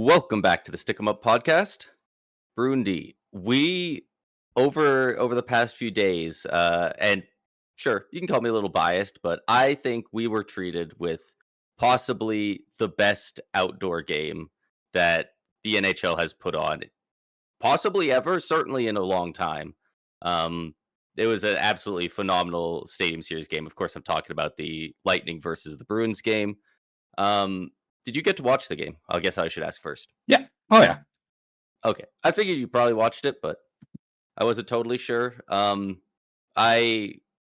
Welcome back to the Stick 'em Up podcast. Brundi, we over the past few days, and sure, you can call me a little biased, but I think we were treated with possibly the best outdoor game that the NHL has put on, possibly ever, certainly in a long time. Um, it was an absolutely phenomenal Stadium Series game. Of course, I'm talking about the Lightning versus the Bruins game. Did you get to watch the game? I guess I should ask first. Yeah. Oh, yeah. Okay. I figured you probably watched it, but I wasn't totally sure. I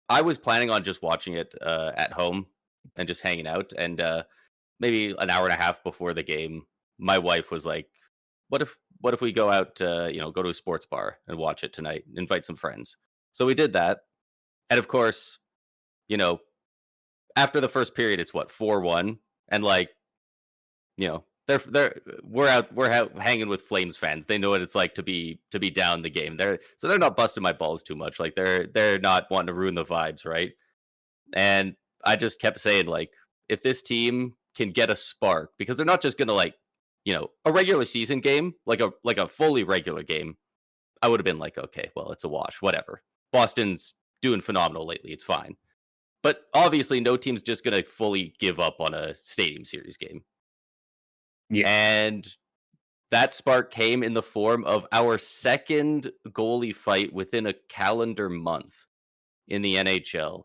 I was planning on just watching it at home and just hanging out. And maybe an hour and a half before the game, my wife was like, "What if we go out, go to a sports bar and watch it tonight? Invite some friends." So we did that, and of course, you know, after the first period, it's what 4-1, and like we're out hanging with Flames fans. They know what it's like to be down the game. They're not busting my balls too much. Like they're not wanting to ruin the vibes, right? And I just kept saying, like, if this team can get a spark, because they're not just gonna a regular season game, like a fully regular game, I would have been like, okay, well, it's a wash, whatever. Boston's doing phenomenal lately. It's fine. But obviously no team's just gonna fully give up on a Stadium Series game. Yeah. And that spark came in the form of our second goalie fight within a calendar month in the NHL.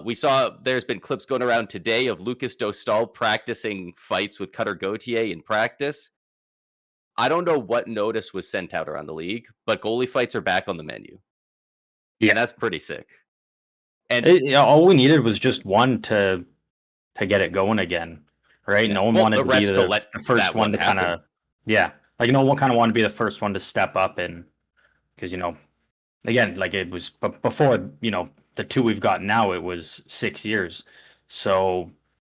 We saw there's been clips going around today of Lucas Dostal practicing fights with Cutter Gauthier in practice. I don't know what notice was sent out around the league, but goalie fights are back on the menu. Yeah. And that's pretty sick. And all we needed was just one to get it going again, right? Yeah. No one Well, wanted the to rest be to the let first that one one to kind happen. of, like no one kind of wanted to be the first one to step up, and because again, like it was before the two we've got now, it was 6 years, so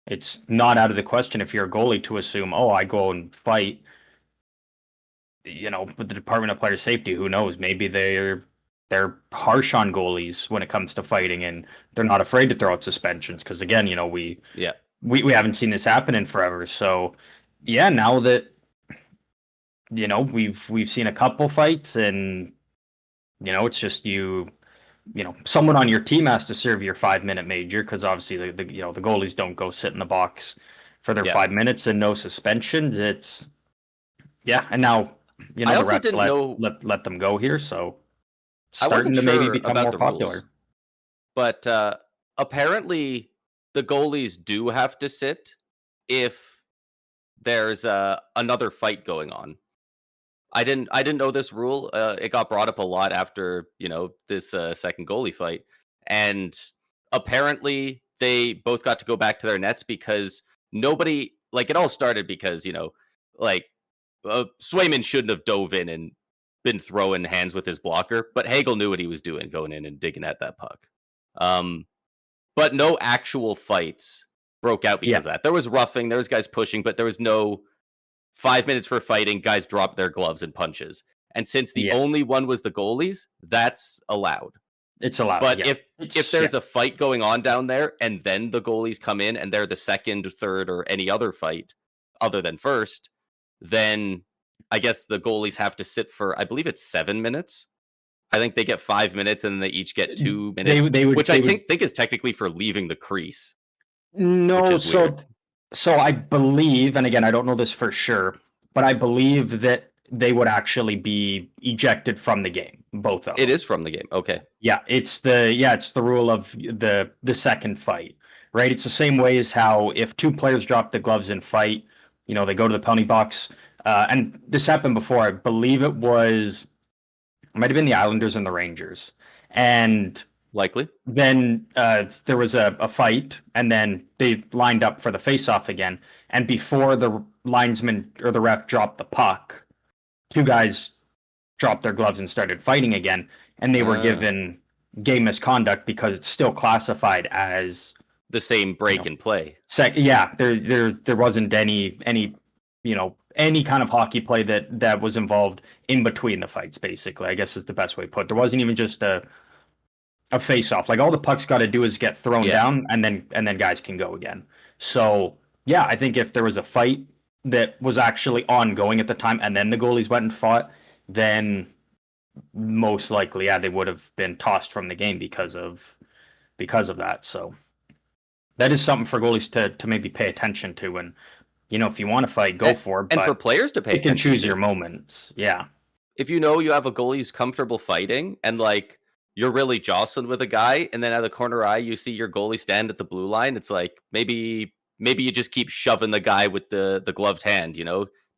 it's not out of the question if you're a goalie to assume, oh, I go and fight, with the Department of Player Safety. Who knows? Maybe they're harsh on goalies when it comes to fighting, and they're not afraid to throw out suspensions because, again, we haven't seen this happen in forever. So, yeah, now that we've seen a couple fights, and it's just someone on your team has to serve your 5-minute major, because obviously the goalies don't go sit in the box for their 5 minutes and no suspensions. It's and now I the also refs didn't know. let them go here, so I wasn't starting to maybe sure become about more the popular. rules, but apparently the goalies do have to sit if there's another fight going on. I didn't know this rule. It got brought up a lot after this second goalie fight, and apparently they both got to go back to their nets because nobody, like, it all started because Swayman shouldn't have dove in and been throwing hands with his blocker, but Hagel knew what he was doing, going in and digging at that puck. But no actual fights broke out because of that. There was roughing, there was guys pushing, but there was no 5 minutes for fighting. Guys dropped their gloves and punches. And since the only one was the goalies, that's allowed. It's allowed. But if there's a fight going on down there and then the goalies come in and they're the second, third, or any other fight other than first, then I guess the goalies have to sit for, I believe it's 7 minutes. I think they get 5 minutes and then they each get 2 minutes, which I think is technically for leaving the crease. No, so I believe, and again, I don't know this for sure, but I believe that they would actually be ejected from the game, both of them. It is from the game. Okay. Yeah, it's the rule of the second fight, right? It's the same way as how if two players drop the gloves and fight, they go to the penalty box. And this happened before. I believe it might have been the Islanders and the Rangers. And likely. Then there was a fight, and then they lined up for the face-off again. And before the linesman or the ref dropped the puck, two guys dropped their gloves and started fighting again, and they were given game misconduct because it's still classified as the same break and play. There wasn't any kind of hockey play that was involved in between the fights, basically, I guess is the best way to put it. There wasn't even just a face-off. Like, all the puck's got to do is get thrown down, and then guys can go again. So, I think if there was a fight that was actually ongoing at the time, and then the goalies went and fought, then most likely, yeah, they would have been tossed from the game because of that. So that is something for goalies to maybe pay attention to. And if you want to fight, go for it. And for But players to pay you can attention choose to. your moments. Yeah. If you know you have a goalie who's comfortable fighting and like you're really jostling with a guy, and then out of the corner eye you see your goalie stand at the blue line, it's like maybe you just keep shoving the guy with the gloved hand,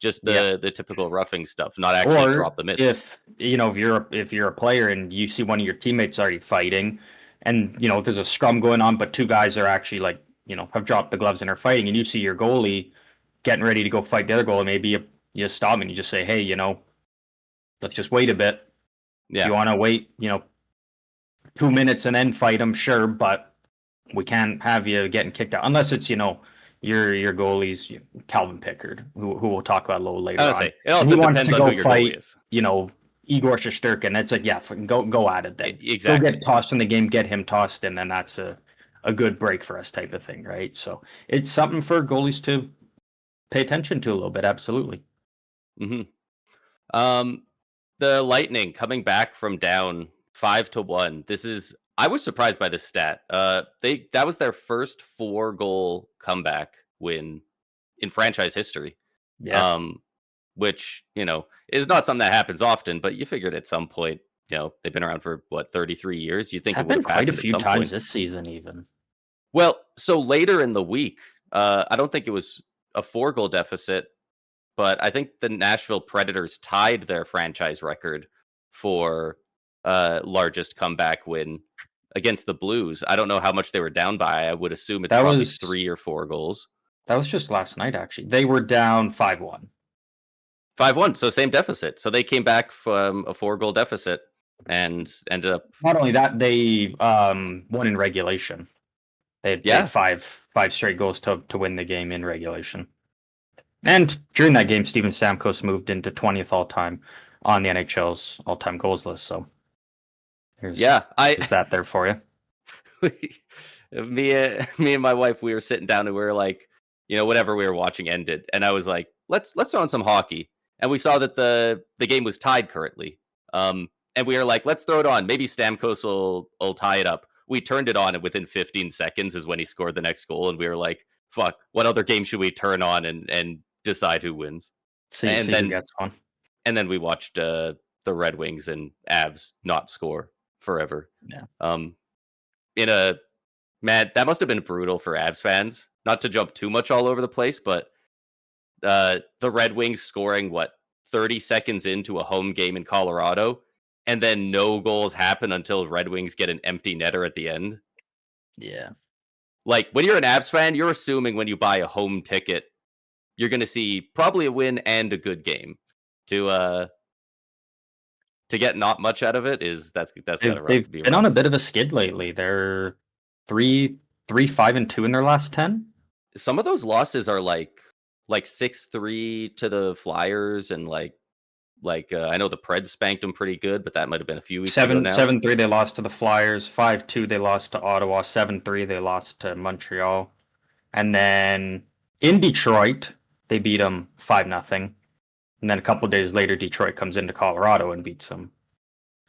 just Yeah. the typical roughing stuff, not actually drop Or the mitt. if you're a player and you see one of your teammates already fighting, and there's a scrum going on, but two guys are actually like have dropped the gloves and are fighting, and you see your goalie getting ready to go fight the other goalie, maybe you stop him and you just say, hey, let's just wait a bit. If you want to wait, 2 minutes and then fight him, sure, but we can't have you getting kicked out unless it's your goalie's Calvin Pickard, who we'll talk about a little later on. It also depends on who your goalie is. Igor Shesterkin. It's like, yeah, go at it then. Exactly. Go get tossed in the game, get him tossed, and then that's a good break for us type of thing, right? So it's something for goalies to pay attention to a little bit. Absolutely. Mm-hmm. The Lightning coming back from down 5-1. I was surprised by this stat. That was their first 4-goal comeback win in franchise history. Yeah. Which, is not something that happens often, but you figured at some point, they've been around for 33 years. You think it would have quite a happened few at some times point. this season, even. Well, so later in the week, I don't think it was a 4-goal deficit, but I think the Nashville Predators tied their franchise record for largest comeback win against the Blues. I don't know how much they were down by. I would assume it's probably 3 or 4 goals. That was just last night, actually. They were down 5-1. 5-1, so same deficit. So they came back from a 4-goal deficit and ended up. Not only that, they won in regulation. They had five straight goals to win the game in regulation. And during that game, Steven Stamkos moved into 20th all-time on the NHL's all-time goals list. So there's that there for you. Me and my wife, we were sitting down and we were like, whatever we were watching ended, and I was like, let's throw on some hockey, and we saw that the game was tied currently, and we were like, let's throw it on. Maybe Stamkos will tie it up. We turned it on, and within 15 seconds is when he scored the next goal, and we were like, fuck, what other game should we turn on and decide who wins? See who gets on. And then we watched the Red Wings and Avs not score forever. Yeah. Man, that must have been brutal for Avs fans. Not to jump too much all over the place, but the Red Wings scoring 30 seconds into a home game in Colorado, and then no goals happen until Red Wings get an empty netter at the end. Yeah. Like, when you're an Avs fan, you're assuming when you buy a home ticket, you're going to see probably a win and a good game. To get not much out of it that's gotta they've be been rough. on a bit of a skid lately. They're 3-5-2 in their last 10. Some of those losses are like 6-3 to the Flyers, and I know the Preds spanked them pretty good, but that might have been a few weeks ago now. 7-3 they lost to the Flyers. 5-2 they lost to Ottawa. 7-3 they lost to Montreal. And then in Detroit, they beat them 5-0. And then a couple of days later, Detroit comes into Colorado and beats them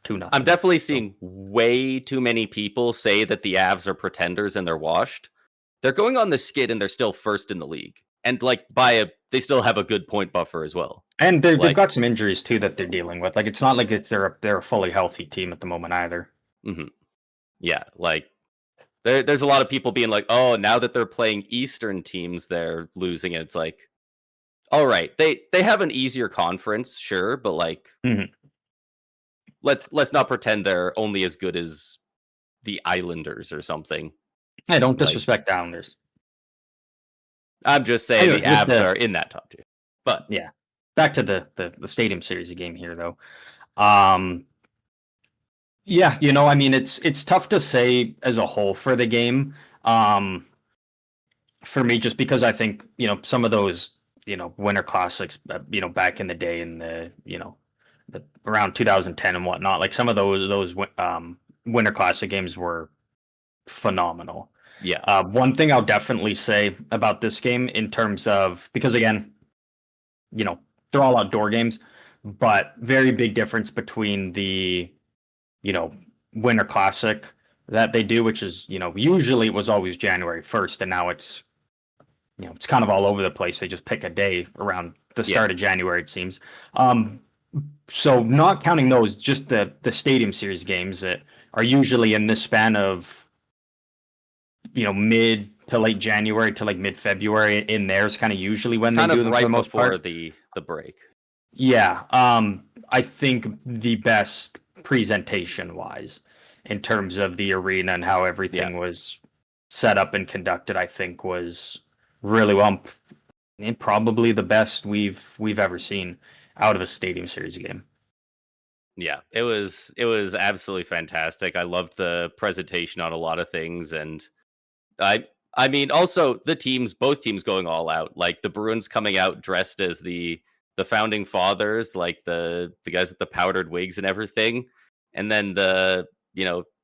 2-0. I'm definitely seeing way too many people say that the Avs are pretenders and they're washed. They're going on the skid and they're still first in the league. And they still have a good point buffer as well. And they've got some injuries too that they're dealing with. Like, it's not like they're a fully healthy team at the moment either. Mm-hmm. Yeah, there's a lot of people being like, oh, now that they're playing Eastern teams, they're losing it. It's like, all right, they have an easier conference, sure, but let's not pretend they're only as good as the Islanders or something. Hey, don't disrespect the Islanders. I'm just saying the Avs are in that top tier. But yeah, back to the Stadium Series game here, though. Yeah, I mean, it's tough to say as a whole for the game. For me, just because I think some of those Winter Classics, back in the day in the around 2010 and whatnot, like some of those Winter Classic games were phenomenal. Yeah. One thing I'll definitely say about this game in terms of, because again, they're all outdoor games, but very big difference between the, Winter Classic that they do, which is, usually it was always January 1st, and now it's kind of all over the place. They just pick a day around the Yeah. start of January, it seems. So not counting those, just the Stadium Series games that are usually in this span of, mid to late January to like mid-February. In there is kind of usually when Kind they do of them for the right most before part. the break. Yeah. I think the best presentation-wise, in terms of the arena and how everything was set up and conducted, I think was really well, and probably the best we've ever seen out of a Stadium Series game. Yeah, it was absolutely fantastic. I loved the presentation on a lot of things, and I mean also both teams going all out. Like the Bruins coming out dressed as the founding fathers, like the guys with the powdered wigs and everything. And then the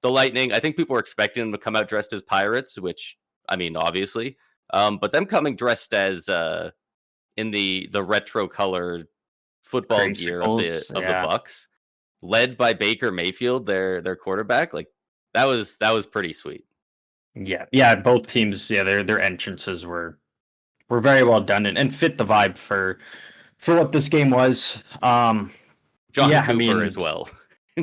Lightning, I think people were expecting them to come out dressed as pirates, which I mean obviously. But them coming dressed as in the retro colored football gear of Creamsicles, the yeah. Bucks, led by Baker Mayfield, their quarterback. Like that was pretty sweet. Yeah, both teams, yeah, their entrances were very well done and fit the vibe for what this game was. John Yeah, I Cooper mean, as well,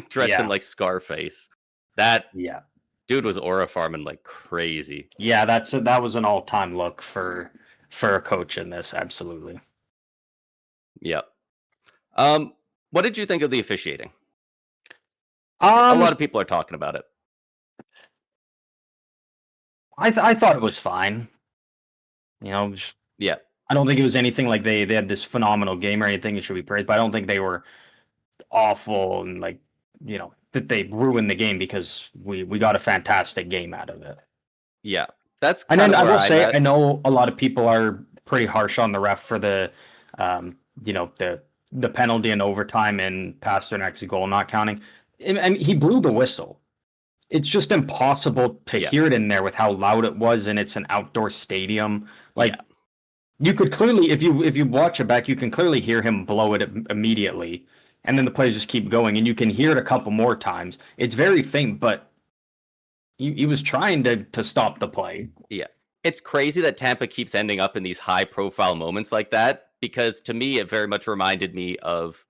dressed in yeah, like Scarface. That yeah, dude was aura farming like crazy. yeah. That was an all-time look for a coach in this, absolutely. Yep. What did you think of the officiating? A lot Um, of people are talking about it. I thought it was fine. Yeah, I don't think it was anything like they had this phenomenal game or anything. It should be praised, but I don't think they were awful and like that they ruined the game, because we got a fantastic game out of it. yeah. That's And kind then of I where will I'm say, at. I know a lot of people are pretty harsh on the ref for the, the penalty in overtime and Pasternak's goal not counting. And he blew the whistle. It's just impossible to Yeah, hear it in there with how loud it was, and it's an outdoor stadium. yeah, Like you could clearly, if you watch it back, you can clearly hear him blow it immediately, and then the players just keep going, and you can hear it a couple more times. It's very faint, but he was trying to stop the play. yeah. It's crazy that Tampa keeps ending up in these high profile moments like that, because to me it very much reminded me of,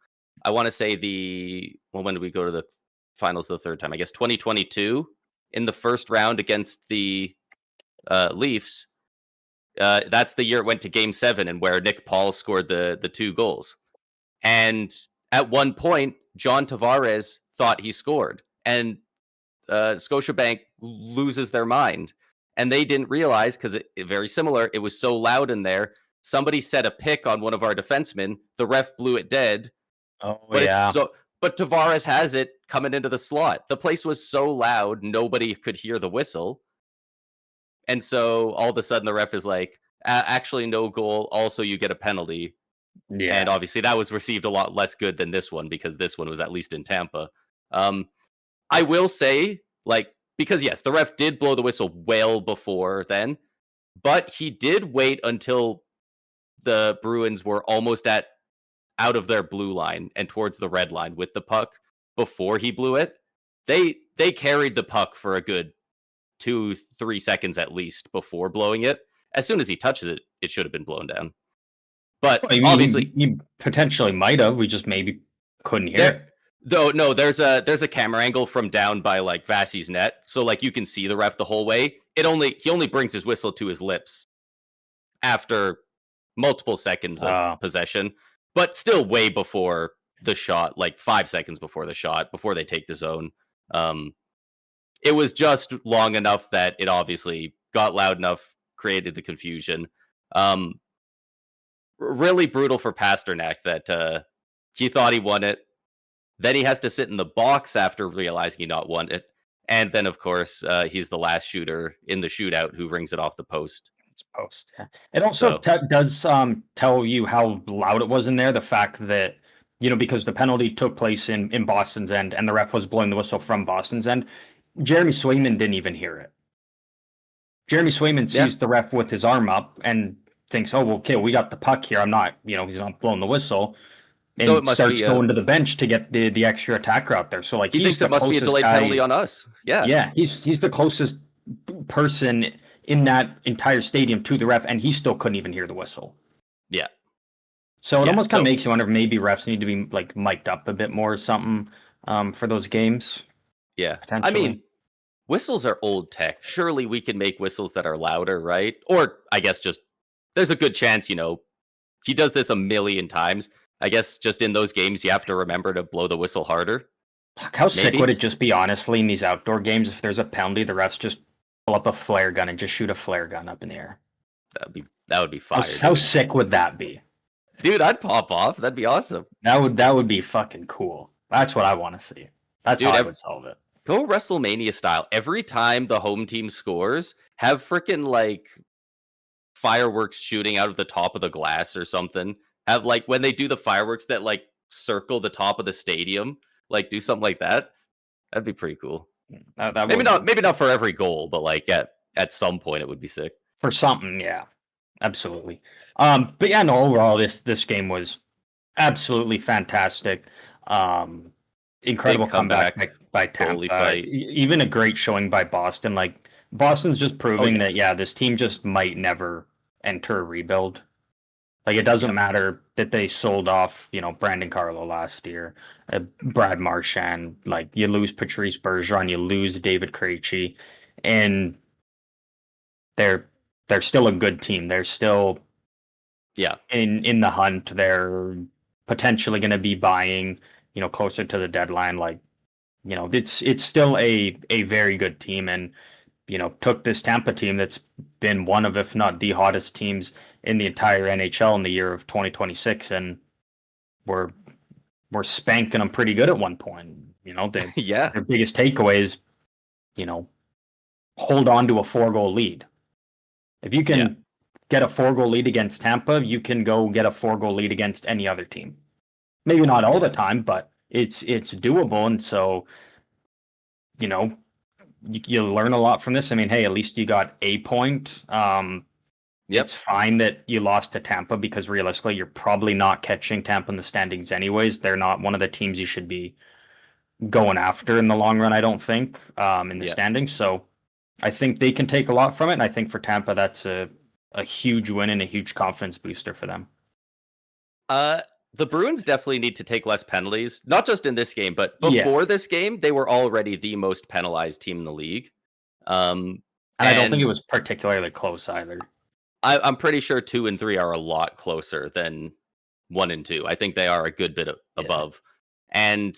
I want to say when did we go to the finals the third time? I guess 2022 in the first round against the Leafs. That's the year it went to Game 7, and where Nick Paul scored the 2 goals. And at one point, John Tavares thought he scored, and Scotiabank loses their mind, and they didn't realize, because very similar. It was so loud in there. Somebody set a pick on one of our defensemen. The ref blew it dead, Oh but yeah. but Tavares has it coming into the slot. The place was so loud, nobody could hear the whistle. And so all of a sudden, the ref is like, actually, no goal. Also, you get a penalty. And Yeah. obviously, that was received a lot less good than this one, because this one was at least in Tampa. I will say, like, because yes, the ref did blow the whistle well before then, but he did wait until the Bruins were almost out of their blue line and towards the red line with the puck before he blew it. They carried the puck for a good 2-3 seconds at least before blowing it. As soon as he touches it, it should have been blown down. But I mean, obviously, he potentially might have. We just maybe couldn't hear there it. though no, there's a camera angle from down by like Vasi's net, so like you can see the ref the whole way. He only brings his whistle to his lips after multiple seconds of possession, but still way before the shot, like 5 seconds before the shot, before they take the zone. It was just long enough that it obviously got loud enough, created the confusion. Really brutal for Pasternak that he thought he won it. Then he has to sit in the box after realizing he not won it. And then, of course, he's the last shooter in the shootout who rings it off the post. It's post. Yeah. It also does tell you how loud it was in there. The fact that, because the penalty took place in Boston's end, and the ref was blowing the whistle from Boston's end, Jeremy Swayman didn't even hear it. Jeremy Swayman sees the ref with his arm up, and thinks, oh, well, okay, we got the puck here. I'm not, he's not blowing the whistle, So it and must starts be a. going to the bench to get the extra attacker out there. So like He he's thinks the it must be a closest delayed penalty guy. on us. Yeah. Yeah, he's the closest person in that entire stadium to the ref, and he still couldn't even hear the whistle. Yeah. So it Yeah. almost kind of So makes you wonder if maybe refs need to be like mic'd up a bit more or something for those games, yeah. I potentially. mean, whistles are old tech. Surely we can make whistles that are louder, right? Or I guess just there's a good chance, he does this a million times. I guess just in those games you have to remember to blow the whistle harder. Fuck, how sick would Maybe. it just be, honestly, in these outdoor games if there's a penalty, the refs just pull up a flare gun and just shoot a flare gun up in the air? That would be How, fire, how dude. sick would that be? Dude, I'd pop off. That'd be awesome. That would be fucking cool. That's what I want to see. That's Dude, how I would solve it. go WrestleMania style. Every time the home team scores, have freaking like fireworks shooting out of the top of the glass or something. Have like when they do the fireworks that like circle the top of the stadium, like do something like that. That'd be pretty cool. That Maybe would not maybe not for every goal, but like at some point it would be sick. for something, yeah, absolutely. But yeah, no, overall, this game was absolutely fantastic. Incredible Big comeback comeback, by goalie Tampa. fight. Even a great showing by Boston. Like Boston's just Oh proving yeah. that this team just might never enter a rebuild. Like it doesn't matter that they sold off, Brandon Carlo last year, Brad Marchand. Like you lose Patrice Bergeron, you lose David Krejci, and they're they're still a good team. They're still Yeah. in the hunt. They're potentially going to be buying, closer to the deadline. Like, it's still a very good team, and took this Tampa team that's been one of, if not the hottest teams in the entire NHL in the year of 2026, and we're spanking them pretty good at one point. Yeah. Their biggest takeaway is, hold on to a 4-goal lead. If you can Yeah. get a 4-goal lead against Tampa, you can go get a 4-goal lead against any other team. Maybe not all the time, but it's doable. And so, you learn a lot from this. I mean, hey, at least you got a point. Yep. It's fine that you lost to Tampa because realistically, you're probably not catching Tampa in the standings anyways. They're not one of the teams you should be going after in the long run, I don't think, in the Yeah. standings. So I think they can take a lot from it. And I think for Tampa, that's a huge win and a huge confidence booster for them. The Bruins definitely need to take less penalties, not just in this game, but Yeah. before this game, they were already the most penalized team in the league. And I don't think it was particularly close either. I'm pretty sure 2 and 3 are a lot closer than 1 and 2. I think they are a good bit above. And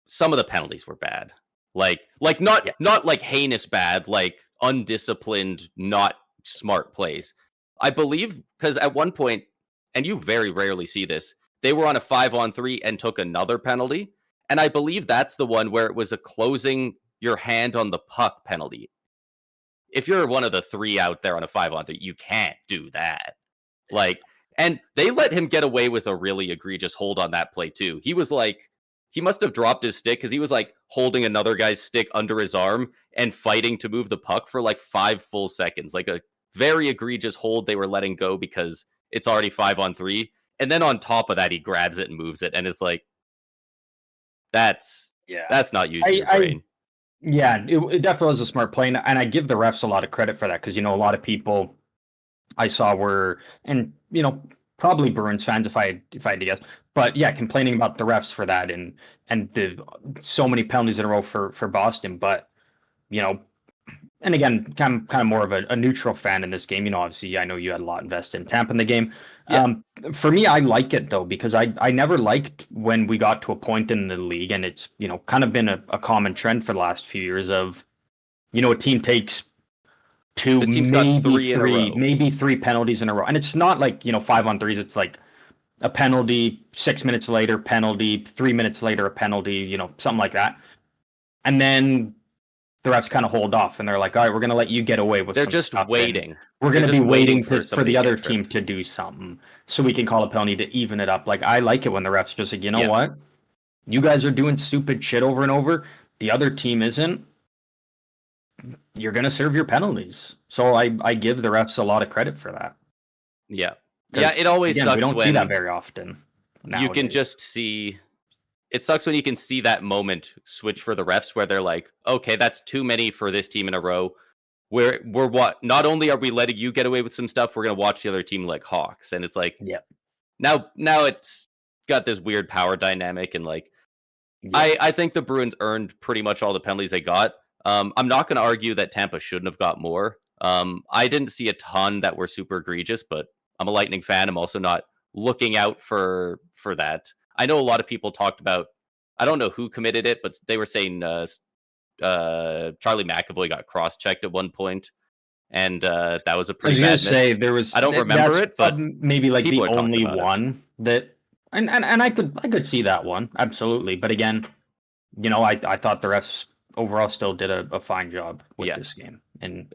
some of the penalties were bad. Like not like heinous bad, like undisciplined, not smart plays. I believe because at one point, and you very rarely see this, they were on a 5-on-3 and took another penalty. And I believe that's the one where it was a closing your hand on the puck penalty. If you're one of the 3 out there on a 5-on-3, you can't do that. Like, and they let him get away with a really egregious hold on that play too. He was like, he must have dropped his stick because he was like holding another guy's stick under his arm and fighting to move the puck for like 5 full seconds. Like a very egregious hold they were letting go because it's already 5-on-3. And then on top of that, he grabs it and moves it. And it's like, that's not using your brain. Yeah, it definitely was a smart play. And I give the refs a lot of credit for that because, a lot of people I saw were, and, probably Bruins fans if I had to guess, but yeah, complaining about the refs for that and the so many penalties in a row for Boston. But, and again, kind of more of a neutral fan in this game. Obviously, I know you had a lot invested in Tampa in the game. Yeah. For me, I like it though because I never liked when we got to a point in the league, and it's kind of been a common trend for the last few years of a team takes two, This team's got maybe 3 in a row. maybe 3 penalties in a row, and it's not like 5-on-3s. It's like a penalty, 6 minutes later, penalty, 3 minutes later, a penalty, something like that, and then the refs kind of hold off and they're like, all right, we're going to let you get away with They're some just stuff. waiting. We're going to They're be just waiting for for somebody the to get other team tripped. to do something so we can call a penalty to even it up. Like, I like it when the refs just like, you know what? You guys are doing stupid shit over and over. The other team isn't. You're going to serve your penalties. So I give the refs a lot of credit for that. Yeah. Yeah, 'Cause, it always again, we sucks don't see that when very often you can nowadays. just see it sucks when you can see that moment switch for the refs where they're like, "Okay, that's too many for this team in a row. We're what? Not only are we letting you get away with some stuff, we're gonna watch the other team like hawks." And it's like Yep, now it's got this weird power dynamic, and like yep. I think the Bruins earned pretty much all the penalties they got. I'm not going to argue that Tampa shouldn't have got more. I didn't see a ton that were super egregious, but I'm a Lightning fan. I'm also not looking out for that. I know a lot of people talked about. I don't know who committed it, but they were saying Charlie McAvoy got cross-checked at one point, and that was a I pretty was gonna bad say miss. there was I don't remember that's it, but maybe like people the are talking only about it. one that, and I could see that one absolutely. But again, I thought the refs overall still did a fine job with Yeah, this game. And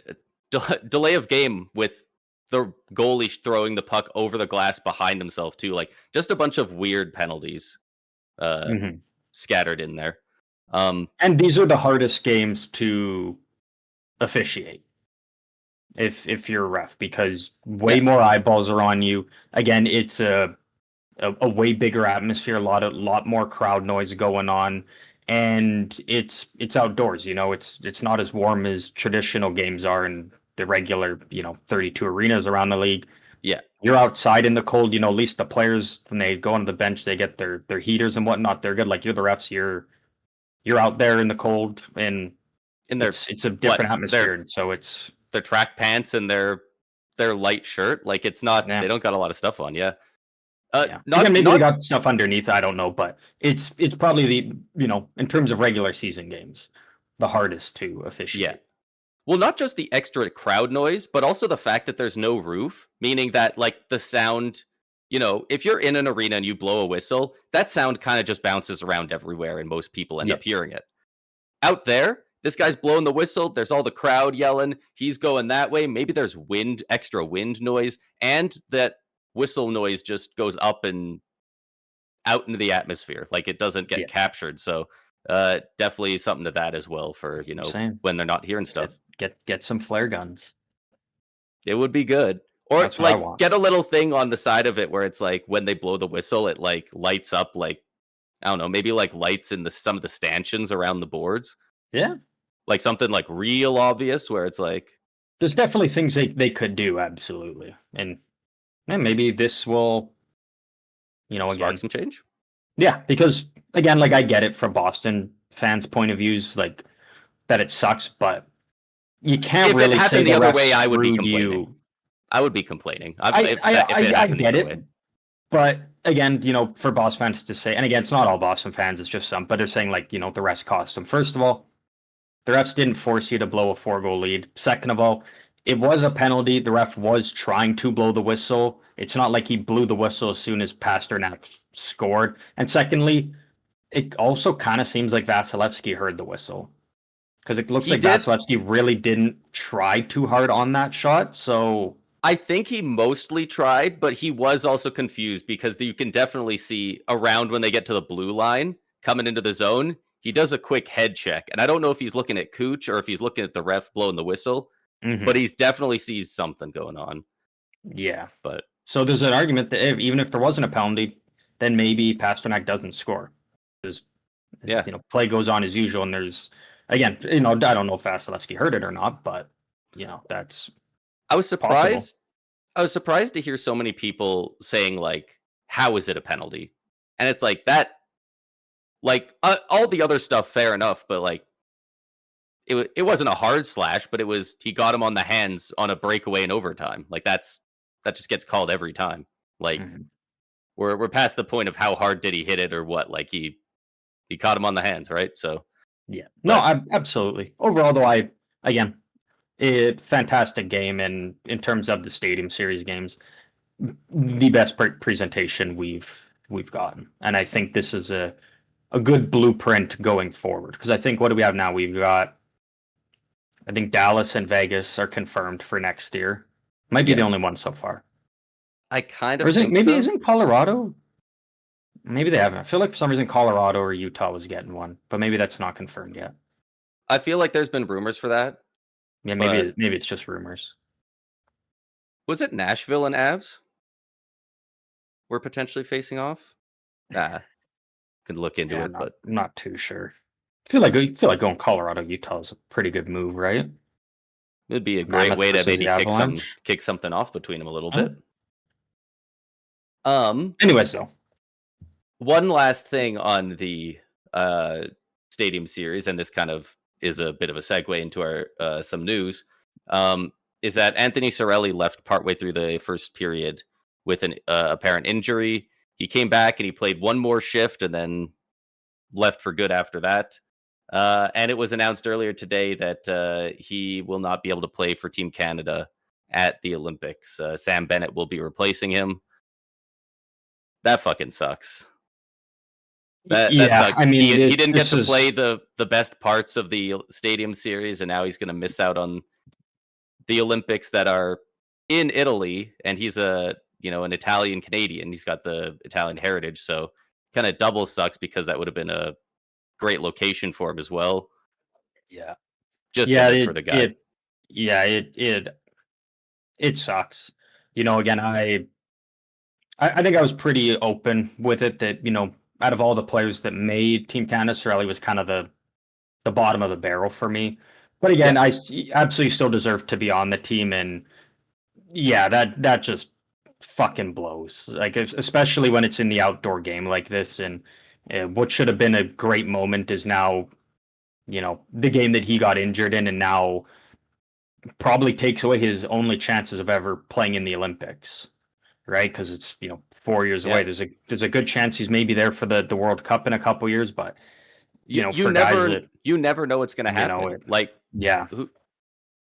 delay of game with the goalie throwing the puck over the glass behind himself too. Like just a bunch of weird penalties uh, mhm. scattered in there. Um, And these are the hardest games to officiate if you're a ref, because way yeah, more eyeballs are on you. Again, it's a way bigger atmosphere, a lot more crowd noise going on, and it's outdoors. It's not as warm as traditional games are in the regular 32 arenas around the league. yeah, You're outside in the cold. At least the players, when they go onto the bench, they get their heaters and whatnot. They're good. Like, you're the refs, you're out there in the cold, and in their it's a what different atmosphere, their and so it's their track pants and their light shirt. Like it's not yeah. they don't got a lot of stuff on. Yeah, Yeah. Again, not maybe they not got stuff underneath. I don't know, but it's probably in terms of regular season games, the hardest to yeah. officiate. Well, not just the extra crowd noise, but also the fact that there's no roof, meaning that like the sound, if you're in an arena and you blow a whistle, that sound kind of just bounces around everywhere and most people end Yeah. up hearing it. Out there, this guy's blowing the whistle, there's all the crowd yelling, he's going that way, maybe there's extra wind noise, and that whistle noise just goes up and out into the atmosphere, like it doesn't get Yeah. captured. So, definitely something to that as well for, I'm saying when they're not hearing stuff. get some flare guns. It would be good. Or That's what I like want. get a little thing on the side of it where it's like when they blow the whistle, it like lights up like I don't know, maybe like lights in the some of the stanchions around the boards. Yeah. Like something like real obvious where it's like There's definitely things they could do, absolutely. And maybe this will, spark again. some change. Yeah, because again, like, I get it from Boston fans' point of views, like, that it sucks, but you can't If it really say happened the the other refs way, I would be screwed complaining. you. I would be complaining I I if it I I happened the get other it, way. but again, for Boston fans to say, and again, it's not all Boston fans, it's just some, but they're saying, like, the refs cost them. First of all, the refs didn't force you to blow a 4-goal lead. Second of all, it was a penalty. The ref was trying to blow the whistle. It's not like he blew the whistle as soon as Pasternak scored. And secondly, it also kind of seems like Vasilevsky heard the whistle, because it looks He like did. Vasilevsky really didn't try too hard on that shot. So I think he mostly tried, but he was also confused because you can definitely see around when they get to the blue line coming into the zone, he does a quick head check. And I don't know if he's looking at Cooch or if he's looking at the ref blowing the whistle, but mhm, he's definitely sees something going on. yeah. But So there's an argument that even if there wasn't a penalty, then maybe Pasternak doesn't score, because yeah, play goes on as usual. And there's, again, I don't know if Vasilevsky heard it or not, but that's I was possible. surprised. I was surprised to hear so many people saying like, "How is it a penalty?" And it's like that. Like all the other stuff, fair enough, but like it wasn't a hard slash, but he got him on the hands on a breakaway in overtime. Like that just gets called every time. Like Mhm. we're past the point of how hard did he hit it or what. Like he caught him on the hands, right? So, Yeah, no, but absolutely. Overall, though, again, fantastic game, and in terms of the Stadium Series games, the best presentation we've gotten, and I think this is a good blueprint going forward. Because I think, what do we have now? We've got, I think, Dallas and Vegas are confirmed for next year. Might be the yeah, only one so far. I kind Or of think so. isn't Colorado? Maybe they haven't. I feel like for some reason Colorado or Utah was getting one, but maybe that's not confirmed yet. I feel like there's been rumors for that, Yeah, but maybe it's just rumors. was it Nashville and Avs? were potentially facing off. Could look into Yeah, it, but not too sure. I feel like going Colorado, Utah is a pretty good move, right? it'd be a great Mammoth way to versus maybe the Avalanche. kick something off between them a little Huh? bit. Um, Anyways, though, One last thing on the stadium series, and this kind of is a bit of a segue into our some news. Is that Anthony Cirelli left partway through the first period with an apparent injury. He came back and he played one more shift and then left for good after that. And it was announced earlier today that he will not be able to play for Team Canada at the Olympics. Sam Bennett will be replacing him. That fucking sucks. That yeah, sucks. I mean, He didn't get this to is play the best parts of the stadium series, and now he's going to miss out on the Olympics that are in Italy. And he's an Italian Canadian. He's got the Italian heritage, so kind of double sucks because that would have been a great location for him as well. yeah, Just yeah, ended for the guy. it sucks. Again, I think I was pretty open with it that out of all the players that made Team Canada, Cirelli was kind of the bottom of the barrel for me. But again, Yeah. absolutely still deserve to be on the team, and yeah, that just fucking blows. Like especially when it's in the outdoor game like this, and what should have been a great moment is now, the game that he got injured in, and now probably takes away his only chances of ever playing in the Olympics, right? Because it's 4 years away. Yeah. There's a good chance he's maybe there for the World Cup in a couple years, but You for guys that never know what's going to happen. yeah,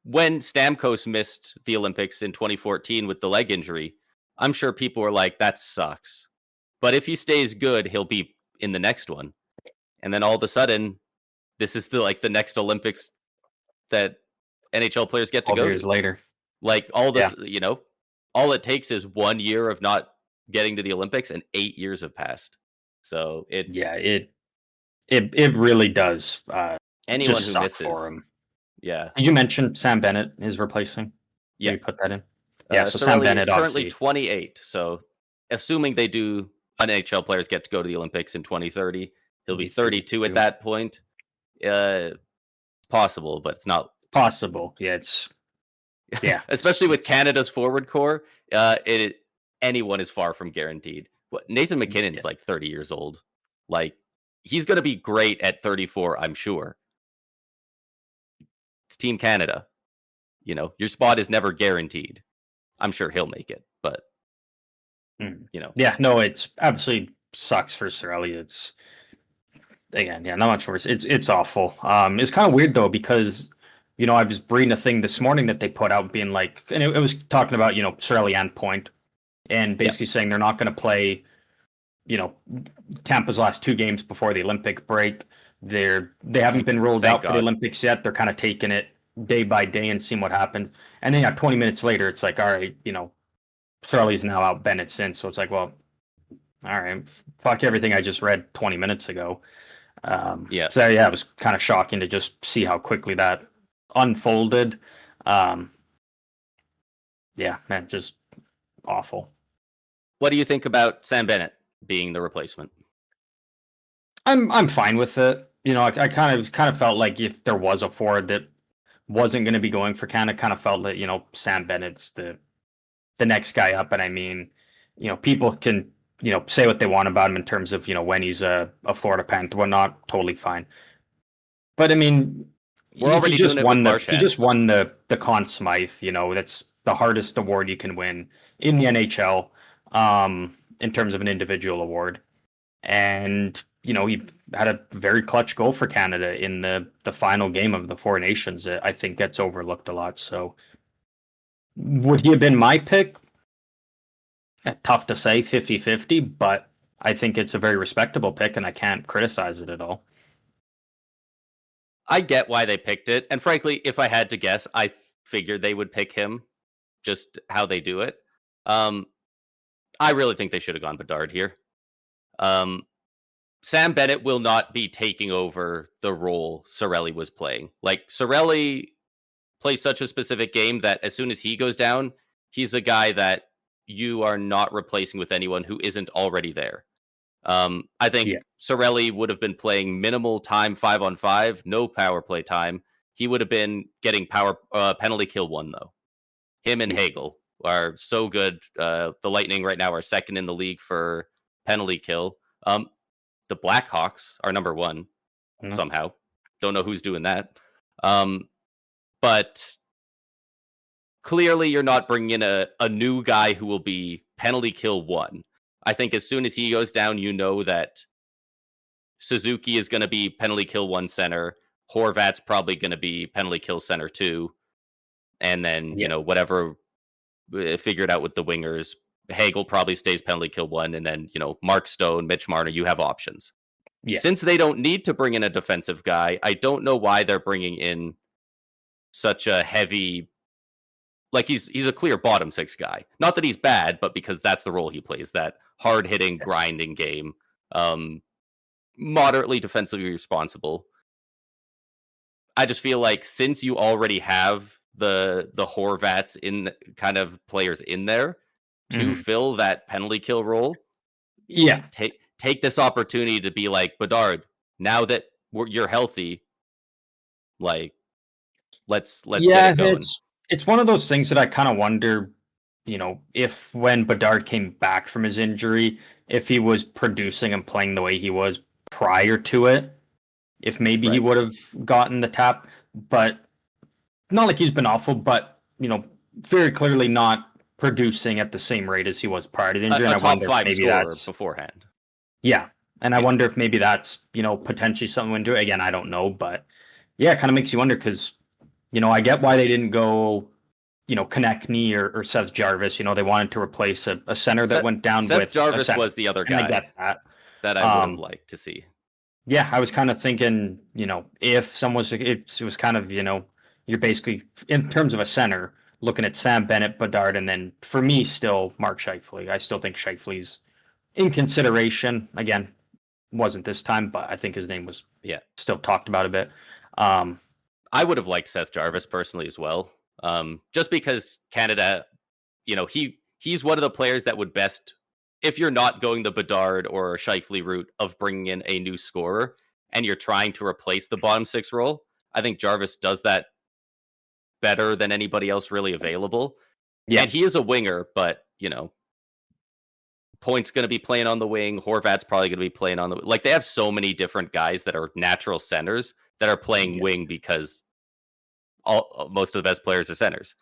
When Stamkos missed the Olympics in 2014 with the leg injury, I'm sure people were like, "That sucks." But if he stays good, he'll be in the next one. And then all of a sudden, this is the next Olympics that NHL players get to 12 go years to. later. Like all Yeah, this, all it takes is 1 year of not getting to the Olympics, and 8 years have passed. So yeah, it's it really does anyone just who suck for misses. him. Yeah, Did you mention Sam Bennett is replacing? yeah. Did you put that in? Yeah, so Sam Cirelli is Bennett currently obviously. 28. So, assuming they do, NHL players get to go to the Olympics in 2030, he'll be 32 at that point. Possible, but it's not Possible. Yeah, especially with Canada's forward core. Anyone is far from guaranteed. What Nathan McKinnon's like 30 years old. Like he's going to be great at 34, I'm sure. It's Team Canada. Your spot is never guaranteed. I'm sure he'll make it, but Yeah, no, it's absolutely sucks for Cirelli. It's again, yeah, not much worse. It's awful. It's kind of weird though because I was reading a thing this morning that they put out being like, and it was talking about Cirelli and Point, and basically saying they're not going to play, Tampa's last two games before the Olympic break. They haven't been ruled Thank out for God. the Olympics yet. They're kind of taking it day by day and seeing what happens. And then 20 minutes later, it's like, all right, Cirelli's now out, Bennett's in. So it's like, well, all right, fuck everything I just read 20 minutes ago. So yeah, it was kind of shocking to just see how quickly that unfolded. Yeah, man, just awful. What do you think about Sam Bennett being the replacement? I'm fine with it. I kind of felt like if there was a forward that wasn't going to be going for Canada, kind of felt that Sam Bennett's the next guy up. And I mean, people can say what they want about him in terms of when he's a Florida Panther, whatnot, totally fine. But I mean, We're already doing it with Marchand. He just won the Conn Smythe. That's the hardest award you can win in the NHL, in terms of an individual award. And he had a very clutch goal for Canada in the final game of the Four Nations. That I think gets overlooked a lot. So, would he have been my pick? Tough to say, 50-50, but I think it's a very respectable pick, and I can't criticize it at all. I get why they picked it, and frankly, if I had to guess, I figured they would pick him, just how they do it. I really think they should have gone Bedard here. Sam Bennett will not be taking over the role Cirelli was playing. Like, Cirelli plays such a specific game that as soon as he goes down, he's a guy that you are not replacing with anyone who isn't already there. I think Yeah. Cirelli would have been playing minimal time 5-on-5, no power play time. He would have been getting penalty kill 1 though. Him and Yeah. Hagel are so good. The Lightning right now are second in the league for penalty kill. The Blackhawks are number 1 No. somehow. Don't know who's doing that. But clearly you're not bringing in a new guy who will be penalty kill 1. I think as soon as he goes down, you know that Suzuki is going to be penalty kill 1 center. Horvat's probably going to be penalty kill center 2. And then, Yeah. whatever figured out with the wingers, Hagel probably stays penalty kill 1. And then, Mark Stone, Mitch Marner, you have options. Yeah. Since they don't need to bring in a defensive guy, I don't know why they're bringing in such a heavy, like he's a clear bottom 6 guy. Not that he's bad, but because that's the role he plays, that hard-hitting, grinding game. Moderately defensively responsible. I just feel like since you already have the Horvats in kind of players in there to fill that penalty kill role, Yeah. Take this opportunity to be like, Bedard, now that you're healthy, like let's get it going. It's one of those things that I kind of wonder, if when Bedard came back from his injury, if he was producing and playing the way he was prior to it, if maybe he would have gotten the tap, but not like he's been awful, but very clearly not producing at the same rate as he was prior to the injury. A and I top wonder 5 if maybe scorer that's beforehand. Yeah. And I wonder if maybe that's, potentially something into it. Again, I don't know, but yeah, it kind of makes you wonder because, I get why they didn't go, Konechny or Seth Jarvis. They wanted to replace a center that went down Seth with Jarvis a was the other and I guy get that. I would have liked to see. Yeah, I was kind of thinking, if someone was, it was kind of, you're basically, in terms of a center, looking at Sam Bennett, Bedard, and then for me, still Mark Scheifele. I still think Scheifele's in consideration. Again, wasn't this time, but I think his name was still talked about a bit. I would have liked Seth Jarvis personally as well, just because Canada, he's one of the players that would best, if you're not going the Bedard or Scheifele route of bringing in a new scorer and you're trying to replace the bottom 6 role, I think Jarvis does that better than anybody else really available. Yeah. And he is a winger, but, Point's going to be playing on the wing. Horvat's probably going to be playing on the... Like, they have so many different guys that are natural centers that are playing wing because most of the best players are centers.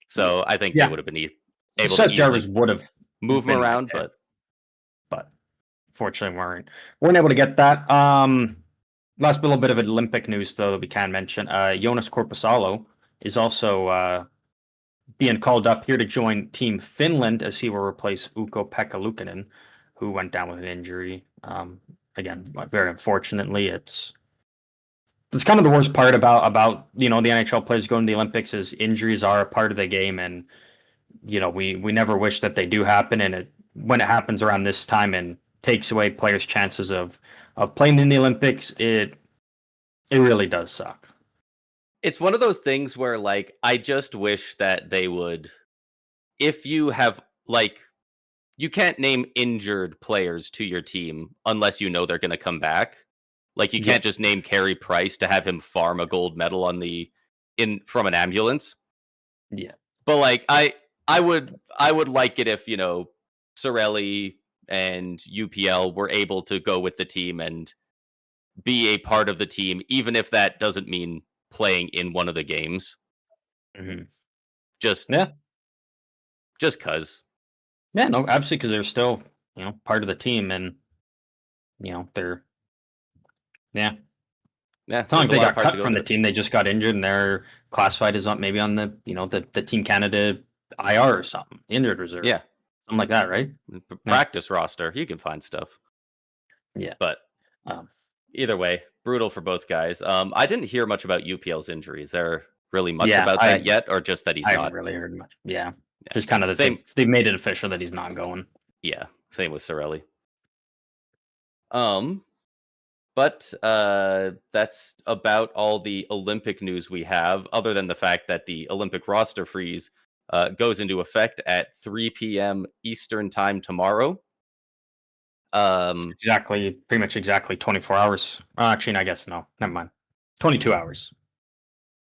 So I think they would have been able Seth to Jarvis would have move them around, but fortunately weren't able to get that. Last little bit of Olympic news, though, that we can mention. Jonas Korpisalo is also being called up here to join Team Finland as he will replace Ukko-Pekka Luukkonen, who went down with an injury. Again, very unfortunately, it's kind of the worst part about the NHL players going to the Olympics is injuries are a part of the game, and we never wish that they do happen. And when it happens around this time and takes away players' chances of playing in the Olympics, it really does suck. It's one of those things where, like, I just wish that they would, if you have, like, you can't name injured players to your team unless you know they're going to come back. Like, you can't just name Carey Price to have him farm a gold medal from an ambulance. Yeah. But, like, I would like it if, Cirelli and UPL were able to go with the team and be a part of the team, even if that doesn't mean playing in one of the games. Mm-hmm. Just cause. Yeah, no, absolutely, because they're still, part of the team, and they're it's not like they got cut from the team. They just got injured and they're classified as maybe on the the Team Canada IR or something, the injured reserve. Yeah, something like that, right? Practice roster, you can find stuff. Yeah, but either way, brutal for both guys. I didn't hear much about UPL's injury. Is there really much about that yet, or just that he's not? I haven't really heard much. Yeah. Just kind of the same. They've made it official that he's not going. Yeah, same with Cirelli. But that's about all the Olympic news we have, other than the fact that the Olympic roster freeze goes into effect at 3 p.m. Eastern time tomorrow. Pretty much exactly 24 hours. Actually, I guess no, never mind. 22 hours.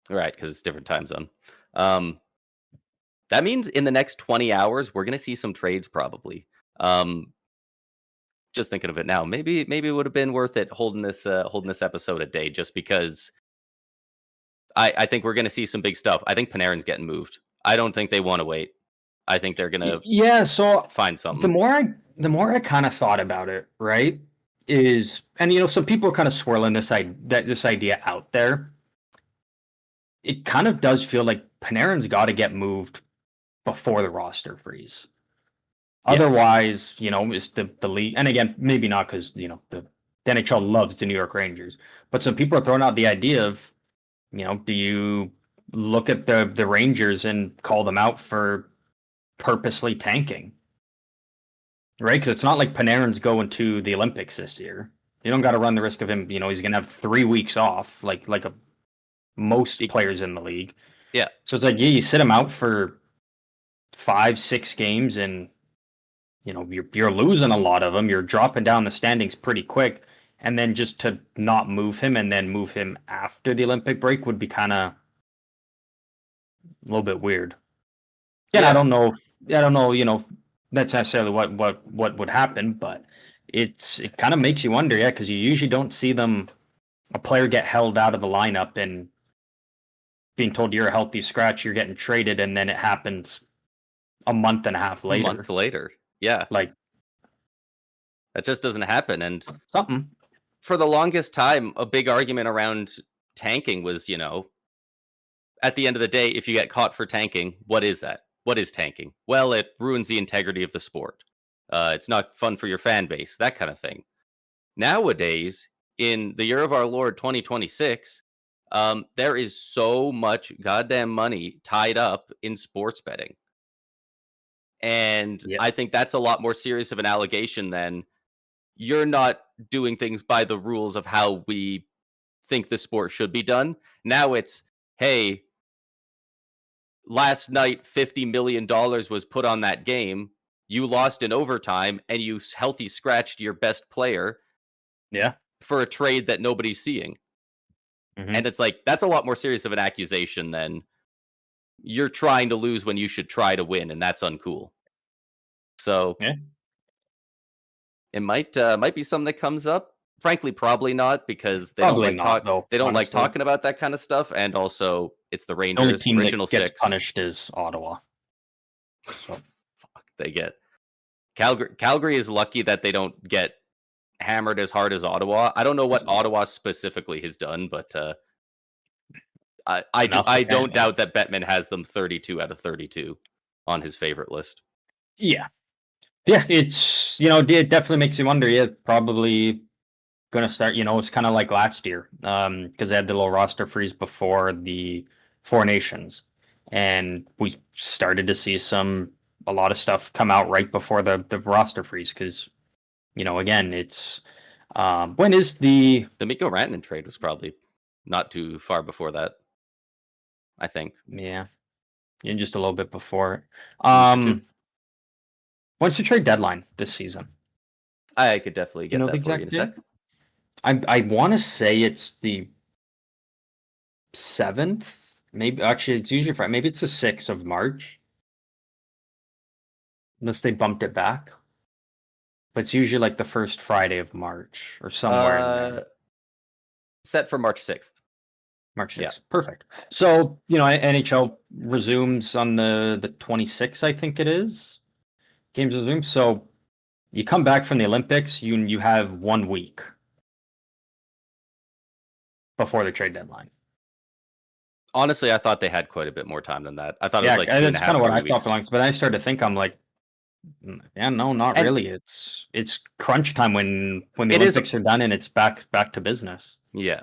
Right, because it's different time zone. That means in the next 20 hours, we're going to see some trades probably. Just thinking of it now, maybe it would have been worth it holding this episode a day, just because I think we're going to see some big stuff. I think Panarin's getting moved. I don't think they want to wait. I think they're going to Yeah, so find the something. more I kind of thought about it, right, is, and some people are kind of swirling this idea out there. It kind of does feel like Panarin's got to get moved before the roster freeze. Yeah. Otherwise, it's the league, and again, maybe not, because the NHL loves the New York Rangers, but some people are throwing out the idea of, do you look at the Rangers and call them out for purposely tanking? Right? Because it's not like Panarin's going to the Olympics this year. You don't got to run the risk of him. He's going to have 3 weeks off, like most players in the league. Yeah. So it's like, yeah, you sit him out for 5-6 games, and you're losing a lot of them. You're dropping down the standings pretty quick, and then just to not move him and then move him after the Olympic break would be kind of a little bit weird. Yeah, I don't know. That's necessarily what would happen, but it kind of makes you wonder, because you usually don't see a player get held out of the lineup and being told you're a healthy scratch, you're getting traded, and then it happens a month and a half later. A month later, yeah, like that just doesn't happen. And something for the longest time, a big argument around tanking was, at the end of the day, if you get caught for tanking, what is that? What is tanking? Well, it ruins the integrity of the sport. It's not fun for your fan base, that kind of thing. Nowadays, in the year of our Lord 2026, there is so much goddamn money tied up in sports betting. And I think that's a lot more serious of an allegation than you're not doing things by the rules of how we think the sport should be done. Now it's, hey, last night $50 million was put on that game. You lost in overtime, and you healthy scratched your best player. Yeah. For a trade that nobody's seeing. Mm-hmm. And it's like, that's a lot more serious of an accusation than you're trying to lose when you should try to win, and that's uncool. So it might be something that comes up. Frankly, probably not, because they don't like talking about that kind of stuff, and also it's the Rangers. The only team original that gets six. Punished is Ottawa. So fuck, they get Calgary is lucky that they don't get hammered as hard as Ottawa. I don't know what Ottawa specifically has done, but I don't doubt that Bettman has them 32 out of 32 on his favorite list. Yeah, it's it definitely makes you wonder. Yeah, probably going to start. It's kind of like last year, because they had the little roster freeze before the Four Nations, and we started to see a lot of stuff come out right before the roster freeze, because again, it's when is the Mikko Rantanen trade was probably not too far before that, I think. Yeah, just a little bit before. When's the trade deadline this season? I could definitely get that for you in a sec. I want to say it's the 7th. Maybe actually it's usually Friday. Maybe it's the 6th of March, unless they bumped it back. But it's usually like the first Friday of March or somewhere in there. Set for March 6th. March 6th. Yeah. Perfect. So, NHL resumes on the 26th, I think it is. Games resume. So you come back from the Olympics, you have 1 week before the trade deadline. Honestly, I thought they had quite a bit more time than that. I thought it was like 2.5 that's kind of what I thought for long. But I started to think, I'm like, yeah, no, not really. It's crunch time when the Olympics are done and it's back to business. Yeah.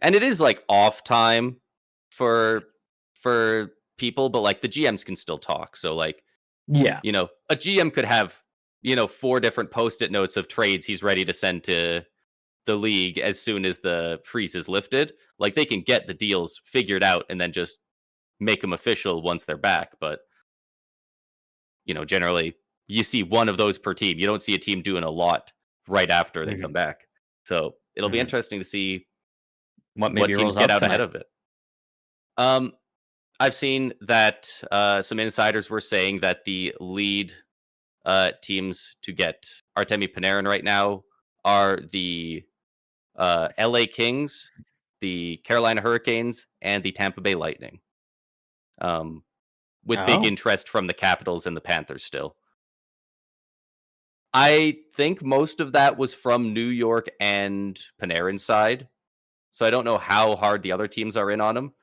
And it is like off time for people, but like the GMs can still talk. So like, yeah, a GM could have, 4 different post-it notes of trades he's ready to send to the league as soon as the freeze is lifted. Like they can get the deals figured out and then just make them official once they're back. But generally you see one of those per team. You don't see a team doing a lot right after they Mhm. come back. So it'll be Mhm. interesting to see What what maybe teams rolls get out out ahead today? of it. Um, I've seen that some insiders were saying that the lead teams to get Artemi Panarin right now are the LA Kings, the Carolina Hurricanes, and the Tampa Bay Lightning. With big Oh. interest from the Capitals and the Panthers still. I think most of that was from New York and Panarin's side, so I don't know how hard the other teams are in on him.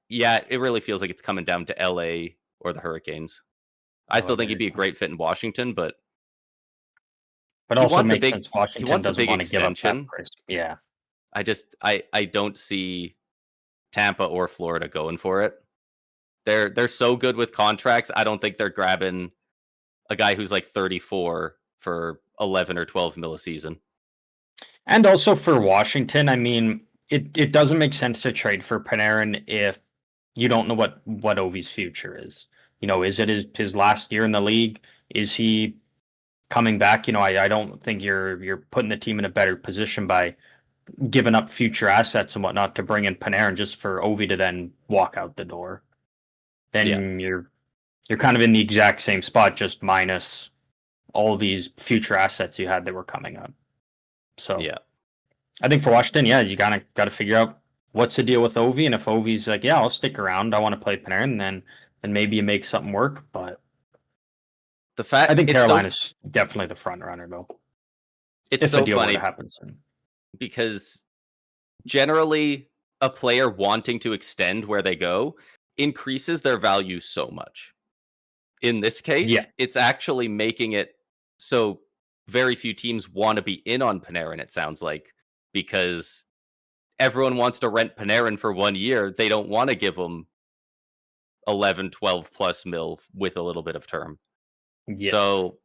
Yeah, it really feels like it's coming down to LA or the Hurricanes. I LA still think he'd very be a cool. great fit in Washington, but But he also wants a makes big sense he Washington wants a doesn't big want to give up that extension. price. Yeah. I don't see Tampa or Florida going for it. They're so good with contracts. I don't think they're grabbing a guy who's like 34 for 11 or 12 mil a season. And also for Washington, I mean, it doesn't make sense to trade for Panarin if you don't know what Ovi's future is. Is it his last year in the league? Is he coming back? I don't think you're putting the team in a better position by giving up future assets and whatnot to bring in Panarin just for Ovi to then walk out the door. Yeah. Then you're kind of in the exact same spot, just minus all these future assets you had that were coming up. So Yeah. I think for Washington, yeah, you gotta figure out what's the deal with Ovi, and if Ovi's like, yeah, I'll stick around, I want to play Panarin, then maybe you make something work. But The I fact think Carolina's definitely the front runner though, it's if a so deal were to funny happen soon. because generally a player wanting to extend where they go increases their value so much. In this Yeah, case, it's actually making it so very few teams want to be in on Panarin, it sounds like, because everyone wants to rent Panarin for 1 year. They don't want to give him 11, 12 plus mil with a little bit of term. yeah. So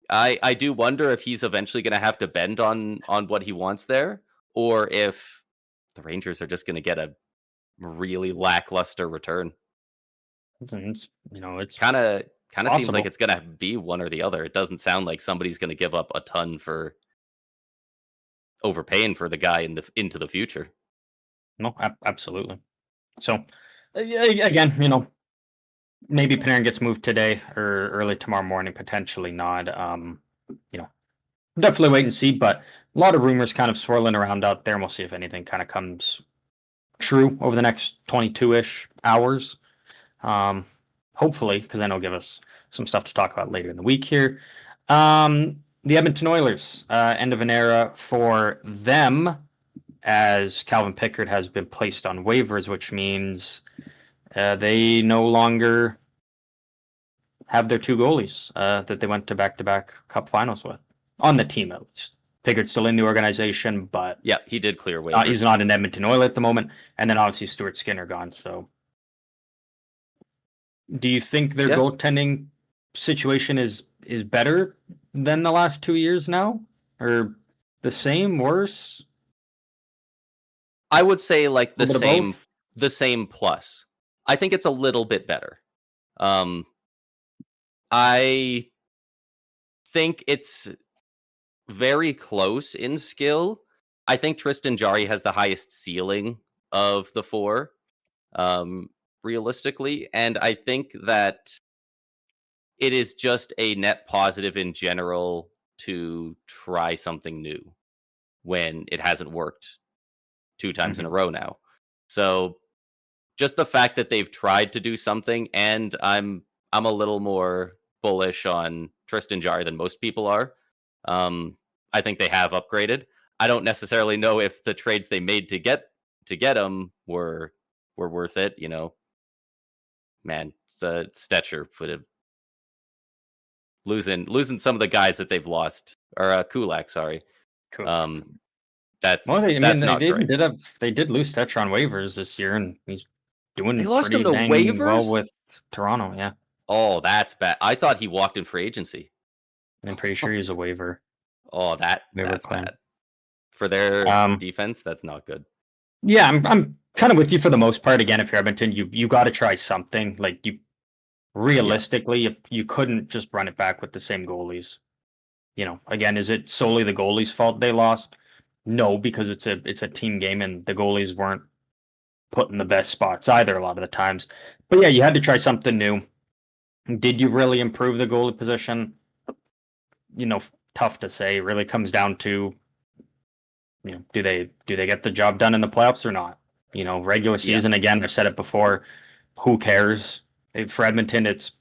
I do wonder if he's eventually going to have to bend on what he wants there, or if the Rangers are just going to get a really lackluster return. It's Kind of seems like possible. it's going to be one or the other. It doesn't sound like somebody's going to give up a ton for overpaying for the guy into the future. No, absolutely. So again, maybe Panarin gets moved today or early tomorrow morning, potentially not. You know, definitely wait and see. But a lot of rumors kind of swirling around out there, and we'll see if anything kind of comes true over the next 22-ish hours. Um, Hopefully, because I know give us some stuff to talk about later in the week here. The Edmonton Oilers, end of an era for them, as Calvin Pickard has been placed on waivers, which means they no longer have their two goalies that they went to back-to-back Cup finals with on the team at least. Pickard's still in the organization, but Yeah, he did clear he's waivers. not an Edmonton Oiler at the moment. And then obviously Stuart Skinner gone. So, do you think their Yeah, goaltending situation is better than the last 2 years now, or the same, worse, I would say like a little bit of both? the same plus. I think it's a little bit better. Um, I think it's very close in skill. I think Tristan Jarry has the highest ceiling of the four, um, realistically, and I think that it is just a net positive in general to try something new when it hasn't worked 2 times in a Hmm. row now. So, just the fact that they've tried to do something, and I'm a little more bullish on Tristan Jarry than most people are. Um, I think they have upgraded. I don't necessarily know if the trades they made to get him were worth it. Man, Stetcher would have losing some of the guys that they've lost, or Kulak, sorry. Cool. Um, Well, that's they, I mean, that's they not even great. they did lose Stetcher on waivers this year, and he's They doing lost him pretty to dang well waivers. with Toronto. Yeah, Oh, that's bad. I thought he walked in free agency. I'm pretty sure he's a Oh, waiver that's claim. bad. For their Um, defense, that's not good. yeah, I'm kind of with you for the most part. Again, if you're Edmonton, you got to try something. Like realistically, you couldn't just run it back with the same goalies. Again, is it solely the goalies' fault they lost? No, because it's a team game and the goalies weren't put in the best spots either a lot of the times. But yeah, you had to try something new. Did you really improve the goalie position? Tough to say. It really comes down to, do they get the job done in the playoffs or not? Regular season, again, I've said it before, who cares? For Edmonton, it's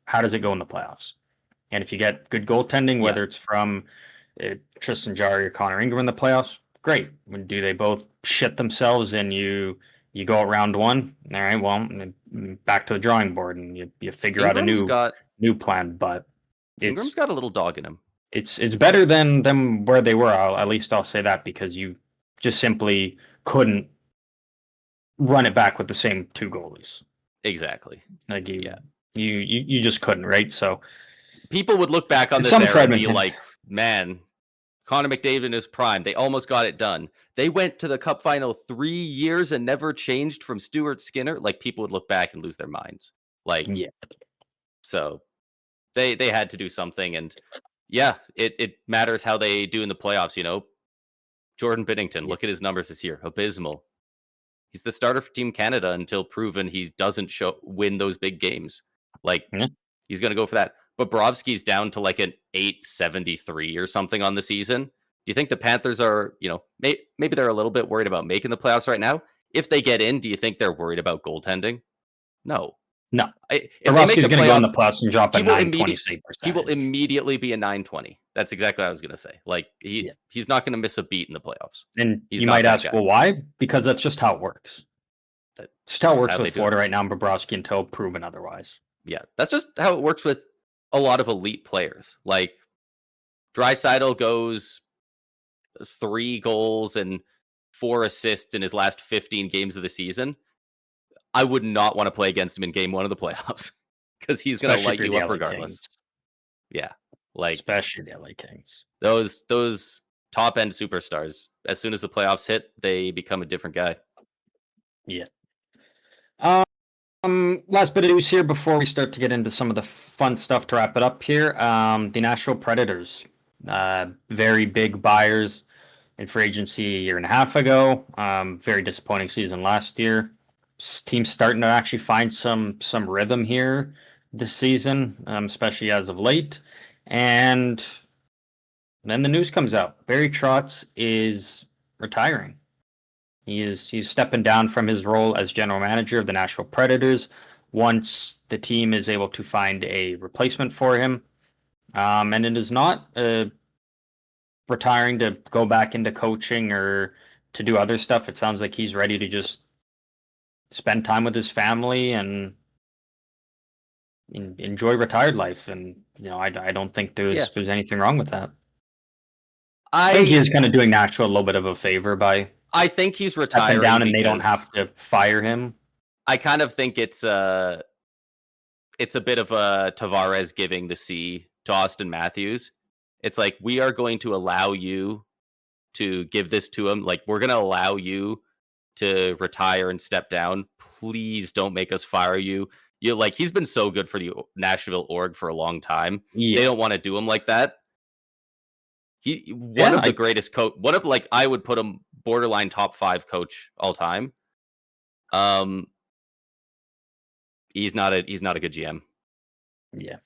how does it go in the playoffs? And if you get good goaltending, whether it's from Tristan Jarry or Connor Ingram in the playoffs, great. Do they both shit themselves and you go at round one? All right, well, back to the drawing board and you figure out a new plan. But Ingram's got a little dog in him. It's better than where they were. At least I'll say that, because you just simply couldn't run it back with the same two goalies. Exactly. Like you just couldn't, right? So people would look back on this era and be like, man, Connor McDavid in his prime, they almost got it done. They went to the Cup final 3 years and never changed from Stuart Skinner. Like, people would look back and lose their minds. Like, so they had to do something. And yeah, it matters how they do in the playoffs. Jordan Binnington, look at his numbers this year. Abysmal. He's the starter for Team Canada until proven he doesn't win those big games. Like, he's going to go for that. Bobrovsky's down to like an 873 or something on the season. Do you think the Panthers are, maybe they're a little bit worried about making the playoffs right now? If they get in, do you think they're worried about goaltending? No. If Bobrovsky's going to go in the playoffs and drop a 920 save percentage. He will immediately be a 920. That's exactly what I was going to say. Like, he's not going to miss a beat in the playoffs. And you might ask, well, why? Because that's just how it works. That's just how it works with Florida right now, and Bobrovsky until proven otherwise. Yeah, that's just how it works with a lot of elite players. Like, Draisaitl goes 3 goals and 4 assists in his last 15 games of the season. I would not want to play against him in game 1 of the playoffs, because he's going to light you up regardless. Yeah, like, especially the LA Kings. Those top end superstars, as soon as the playoffs hit, they become a different guy. Yeah. Last bit of news here before we start to get into some of the fun stuff to wrap it up here. The Nashville Predators, very big buyers in free agency a year and a half ago. Very disappointing season last year. Team's starting to actually find some rhythm here this season, especially as of late. And then the news comes out. Barry Trotz is retiring. He's stepping down from his role as general manager of the Nashville Predators once the team is able to find a replacement for him. And it is not retiring to go back into coaching or to do other stuff. It sounds like he's ready to just spend time with his family and enjoy retired life. And I don't think there's anything wrong with that. I think he is kind of doing Nashville a little bit of a favor by. I think he's retiring down and they don't have to fire him. I kind of think it's a bit of a Tavares giving the C to Austin Matthews. It's like, we are going to allow you to give this to him. Like, we're going to allow you to retire and step down. Please don't make us fire you. He's been so good for the Nashville org for a long time. Yeah. They don't want to do him like that. One of the greatest coach. One of, like, I would put him borderline top 5 coach all time. He's not a good GM. Yeah.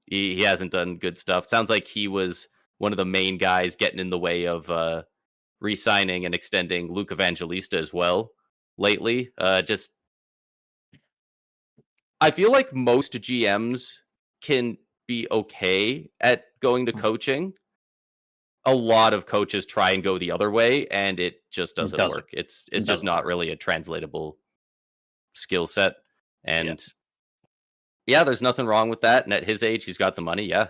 He hasn't done good stuff. Sounds like he was one of the main guys getting in the way of re-signing and extending Luke Evangelista as well lately. I feel like most GMs can be okay at going to coaching. A lot of coaches try and go the other way, and it just doesn't work. It's just not really a translatable skill set. And yeah, there's nothing wrong with that. And at his age, he's got the money. Yeah,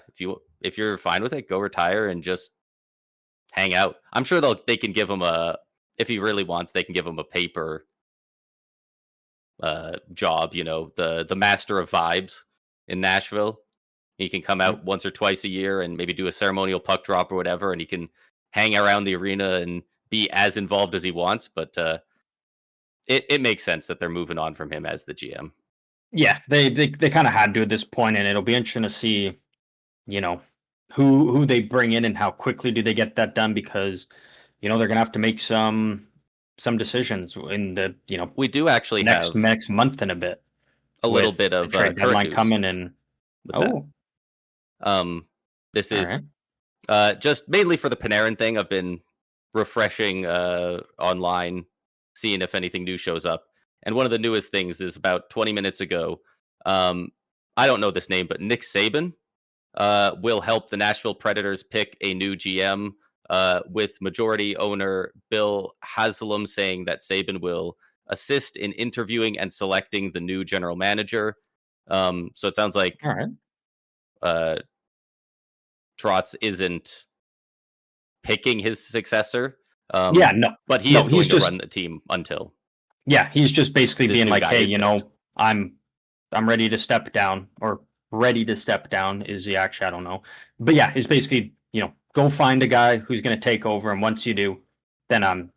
if you're fine with it, go retire and just hang out. I'm sure they can give him if he really wants, they can give him a paper job. The master of vibes in Nashville. He can come out once or twice a year and maybe do a ceremonial puck drop or whatever, and he can hang around the arena and be as involved as he wants. But it makes sense that they're moving on from him as the GM. Yeah, they kind of had to at this point, and it'll be interesting to see, you know, who they bring in and how quickly do they get that done, because they're gonna have to make some decisions in the We do actually next have next month and a bit, a little with bit the of trade current deadline news coming. And with that. oh, Um, this all is right, just mainly for the Panarin thing. I've been refreshing online, seeing if anything new shows up. And one of the newest things is about 20 minutes ago. Um, I don't know this name, but Nick Saban will help the Nashville Predators pick a new GM, with majority owner Bill Haslam saying that Saban will assist in interviewing and selecting the new general manager. So it sounds like all right. uh, Trotz isn't picking his successor, Yeah, no, but he no, is going to run the team until he's just basically this being new like, guy hey, is picked. I'm ready to step down, or ready to step down is the actually, I don't know. But yeah, he's basically, go find a guy who's going to take over, and once you do, then I'm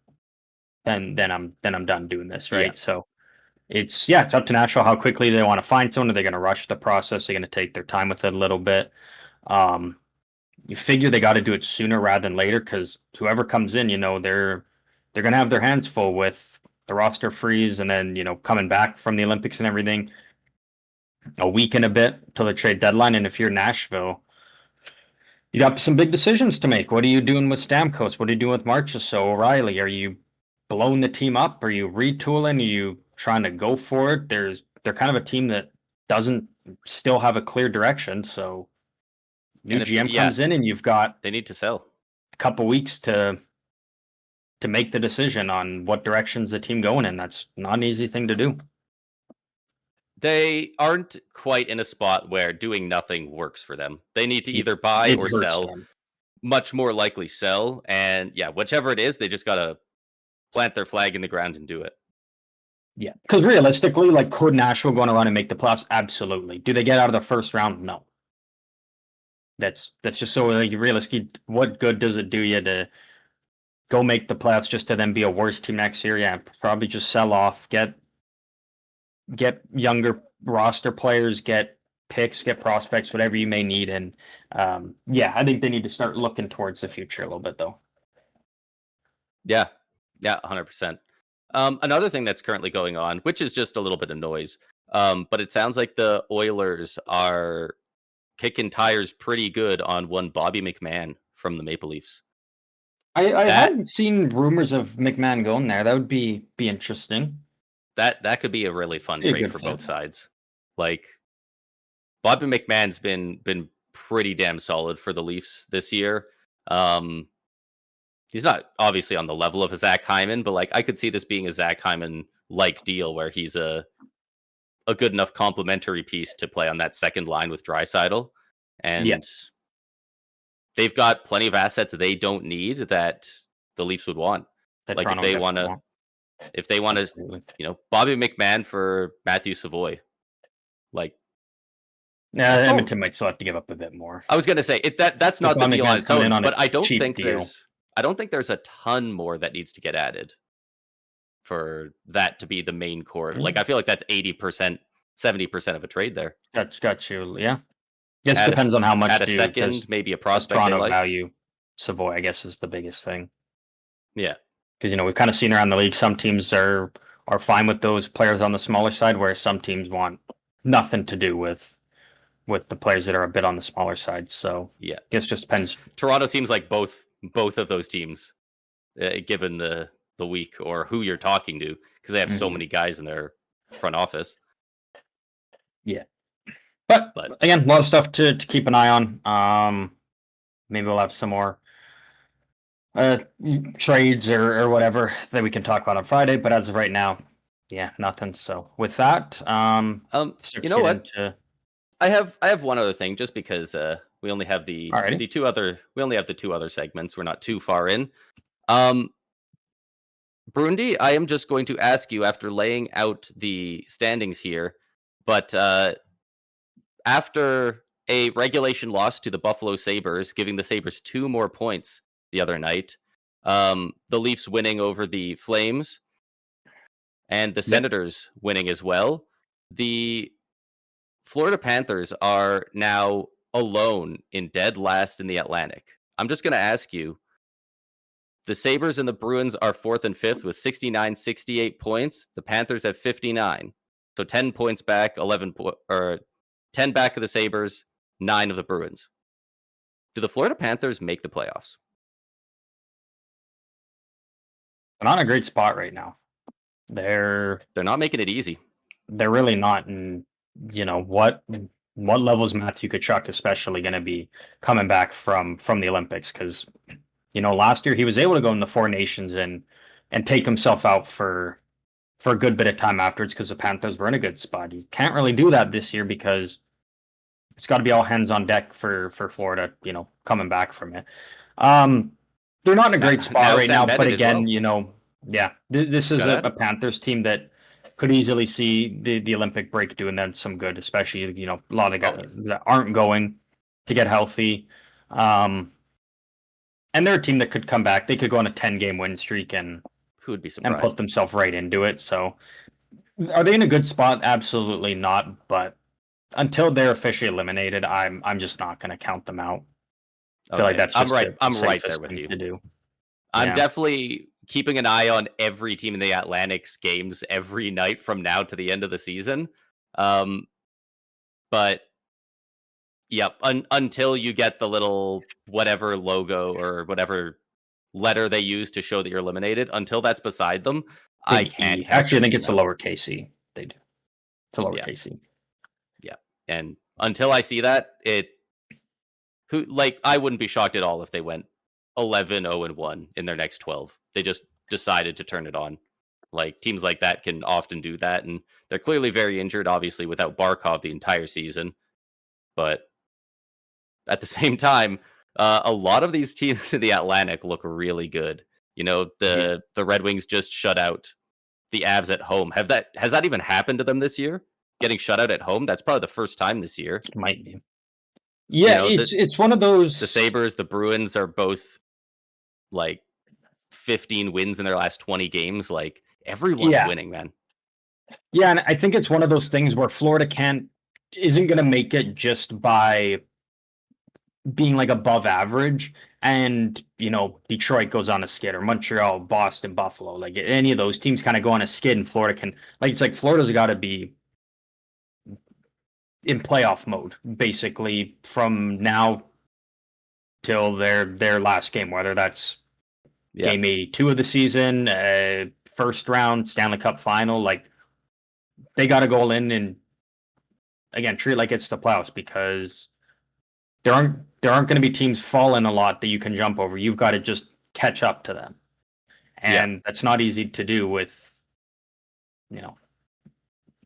done doing this, Yeah, right? So it's up to Nashville how quickly they want to find someone. Are they going to rush the process? They're going to take their time with it a little bit. Um, you figure they got to do it sooner rather than later, because whoever comes in, they're going to have their hands full with the roster freeze, and then coming back from the Olympics and everything, a week and a bit till the trade deadline. And if you're Nashville, you got some big decisions to make. What are you doing with Stamkos? What are you doing with Marchessault, O'Reilly? Are you blowing the team up? Are you retooling? Are you trying to go for it? They're kind of a team that doesn't still have a clear direction. So new and if GM yeah, comes in, and you've got they need to sell. a couple weeks to make the decision on what directions the team going in. That's not an easy thing to do. They aren't quite in a spot where doing nothing works for them. They need to either buy It or hurts sell. them. Much more likely sell, and yeah, whichever it is, they just gotta plant their flag in the ground and do it. Yeah, because realistically, like, could Nashville go on a run and make the playoffs? Absolutely. Do they get out of the first round? No. That's just so, like, realistically, what good does it do you to go make the playoffs just to then be a worse team next year? Yeah, probably just sell off, get younger roster players, get picks, get prospects, whatever you may need. And yeah, I think they need to start looking towards the future a little bit, though. Yeah, yeah, 100%. Another thing that's currently going on, which is just a little bit of noise, but it sounds like the Oilers are kicking tires pretty good on one Bobby McMahon from the Maple Leafs. I That have seen rumors of McMahon going there. That would be interesting. that could be a really fun Be a trade good for fit. both sides. Like Bobby McMahon's been pretty damn solid for the Leafs this year. Um, he's not obviously on the level of a Zach Hyman, but like I could see this being a Zach Hyman like deal where he's a good enough complementary piece to play on that second line with Draisaitl, and Yes, they've got plenty of assets they don't need that the Leafs would want. that Like Toronto definitely want. if they want to, Absolutely. Bobby McMahon for Matthew Savoy, like Yeah, that's all. Edmonton might still have to give up a bit more. I was gonna say that's If not the Bob deal on McMahon's its coming in own, on a but cheap deal. I don't think there's a ton more that needs to get added for that to be the main core. Like Mm, I feel like that's 80%, 70% of a trade there. got you. Yeah. This Add depends on how add much a second, maybe a does prospect they Toronto like. value Savoy, I guess, is the biggest thing. Yeah. Because we've kind of seen around the league, some teams are fine with those players on the smaller side, whereas some teams want nothing to do with the players that are a bit on the smaller side. So Yeah. I guess it just depends. Toronto seems like both of those teams, given the week or who you're talking to, because they have so Mhm. many guys in their front office. Yeah. But But again, a lot of stuff to keep an eye on. Maybe we'll have some more uh trades or whatever that we can talk about on Friday. But as of right now, yeah, nothing. So with that, start you to know get what? into. I have one other thing, just because we only have Alrighty. the two other segments. We're not too far in. Um, Brundi, I am just going to ask you after laying out the standings here, but after a regulation loss to the Buffalo Sabres, giving the Sabres 2 more points the other night, the Leafs winning over the Flames, and the Yep. Senators winning as well. The Florida Panthers are now alone in dead last in the Atlantic. I'm just going to ask you, the Sabres and the Bruins are 4th and 5th with 69, 68 points. The Panthers have 59. So 10 points back, 10 back of the Sabres, 9 of the Bruins. Do the Florida Panthers make the playoffs? They're not in a great spot right now. They're not making it easy. They're really not. And what level is Matthew Tkachuk especially going to be coming back from the Olympics? Because last year he was able to go in the Four Nations and take himself out for a good bit of time afterwards because the Panthers were in a good spot. He can't really do that this year because it's got to be all hands on deck for Florida, coming back from it. They're not in a great spot right now, but again, this is a Panthers team that could easily see the Olympic break doing them some good, especially, a lot of guys that aren't going to get healthy. And they're a team that could come back. They could go on a 10-game win streak and who would be surprised and put themselves right into it. So are they in a good spot? Absolutely not. But until they're officially eliminated, I'm just not going to count them out. I feel like that's just I'm right there with you. To do. I'm definitely keeping an eye on every team in the Atlantic's games every night from now to the end of the season. But yep, until you get the little whatever logo or whatever letter they use to show that you're eliminated, until that's beside them, I can't. Actually, I think it's a lowercase e. They do. It's a lowercase e. Yeah, and until I see that, I wouldn't be shocked at all if they went 11-0-1 in their next 12. They just decided to turn it on. Like, teams like that can often do that, and they're clearly very injured, obviously, without Barkov the entire season. But at the same time, a lot of these teams in the Atlantic look really good. The Red Wings just shut out the Avs at home. Has that even happened to them this year? Getting shut out at home? That's probably the first time this year. It might be. Yeah, it's one of those. The Sabres, the Bruins are both like 15 wins in their last 20 games. Like, everyone's winning, man. Yeah, and I think it's one of those things where Florida isn't going to make it just by being like above average, and Detroit goes on a skid, or Montreal, Boston, Buffalo, like any of those teams kind of go on a skid, and Florida can, it's like Florida's got to be in playoff mode basically from now till their last game, whether that's game 82 of the season, first round Stanley Cup final. Like, they got to go in and again treat it like it's the playoffs, because there aren't going to be teams falling a lot that you can jump over. You've got to just catch up to them, and that's not easy to do with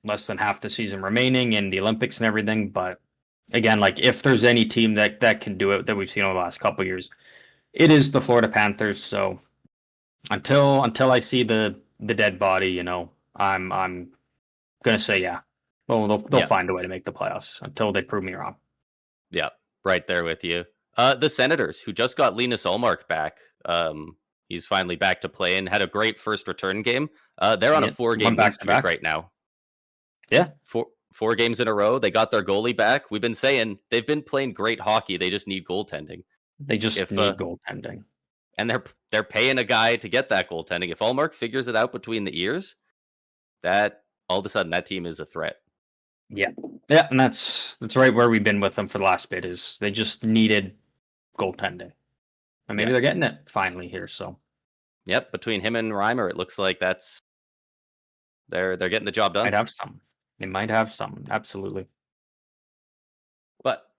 less than half the season remaining and the Olympics and everything. But again, like, if there's any team that can do it that we've seen over the last couple of years, it is the Florida Panthers. So until I see the dead body, I'm gonna say they'll find a way to make the playoffs until they prove me wrong. Yeah, right there with you. The Senators, who just got Linus Ullmark back, he's finally back to play and had a great first return game. They're on a 4-game win streak right now. Yeah, four games in a row. They got their goalie back. We've been saying they've been playing great hockey. They just need goaltending. They just need goaltending, and they're paying a guy to get that goaltending. If Ullmark figures it out between the ears, that all of a sudden that team is a threat. Yeah, and that's right where we've been with them for the last bit. Is they just needed goaltending, and maybe they're getting it finally here. So, yep, between him and Reimer, it looks like they're getting the job done. They might have some, absolutely. But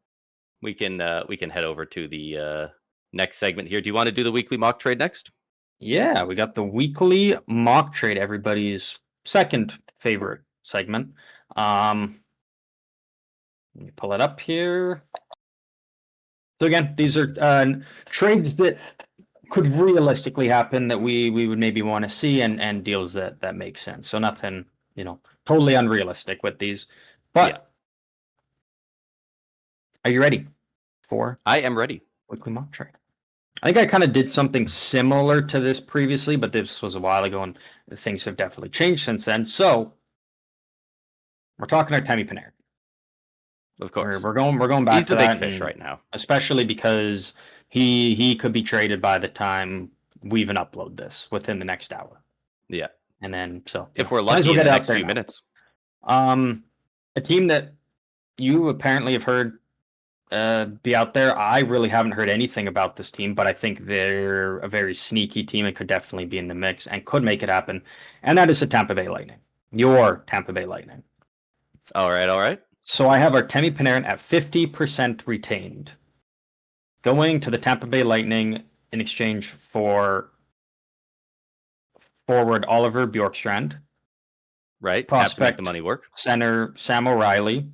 we can head over to the next segment here. Do you want to do the weekly mock trade next? Yeah, we got the weekly mock trade, everybody's second favorite segment. Let me pull it up here. So again, these are trades that could realistically happen that we would maybe want to see, and deals that make sense. So nothing, totally unrealistic with these. But are you ready for? I am ready. Weekly mock trade. I think I kind of did something similar to this previously, but this was a while ago, and things have definitely changed since then. So we're talking Artemi Panarin. Of course. We're going back He's to the big that, fish and right now. especially because he could be traded by the time we even upload this within the next hour. Yeah. And then If we're might as lucky well in get the it out next there few now. minutes. A team that you apparently have heard be out there. I really haven't heard anything about this team, but I think they're a very sneaky team and could definitely be in the mix and could make it happen. And that is the Tampa Bay Lightning. Your Tampa Bay Lightning. All right. So I have Artemi Panarin at 50% retained, going to the Tampa Bay Lightning in exchange for forward Oliver Bjorkstrand, Right. Have to make the prospect money work. center Sam O'Reilly,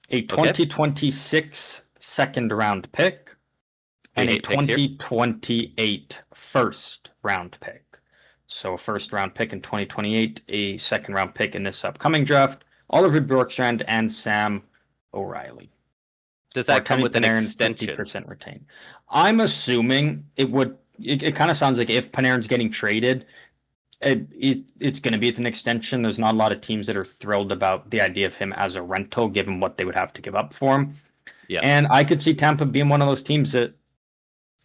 a 2026 second round pick, and a 2028 first round pick. So a first round pick in 2028, a second round pick in this upcoming draft, Oliver Bjorkstrand and Sam O'Reilly. Does that come with an Panarin, extension? 50% retained. I'm assuming it would. It kind of sounds like if Panarin's getting traded, it's going to be an extension. There's not a lot of teams that are thrilled about the idea of him as a rental, given what they would have to give up for him. Yeah. And I could see Tampa being one of those teams that,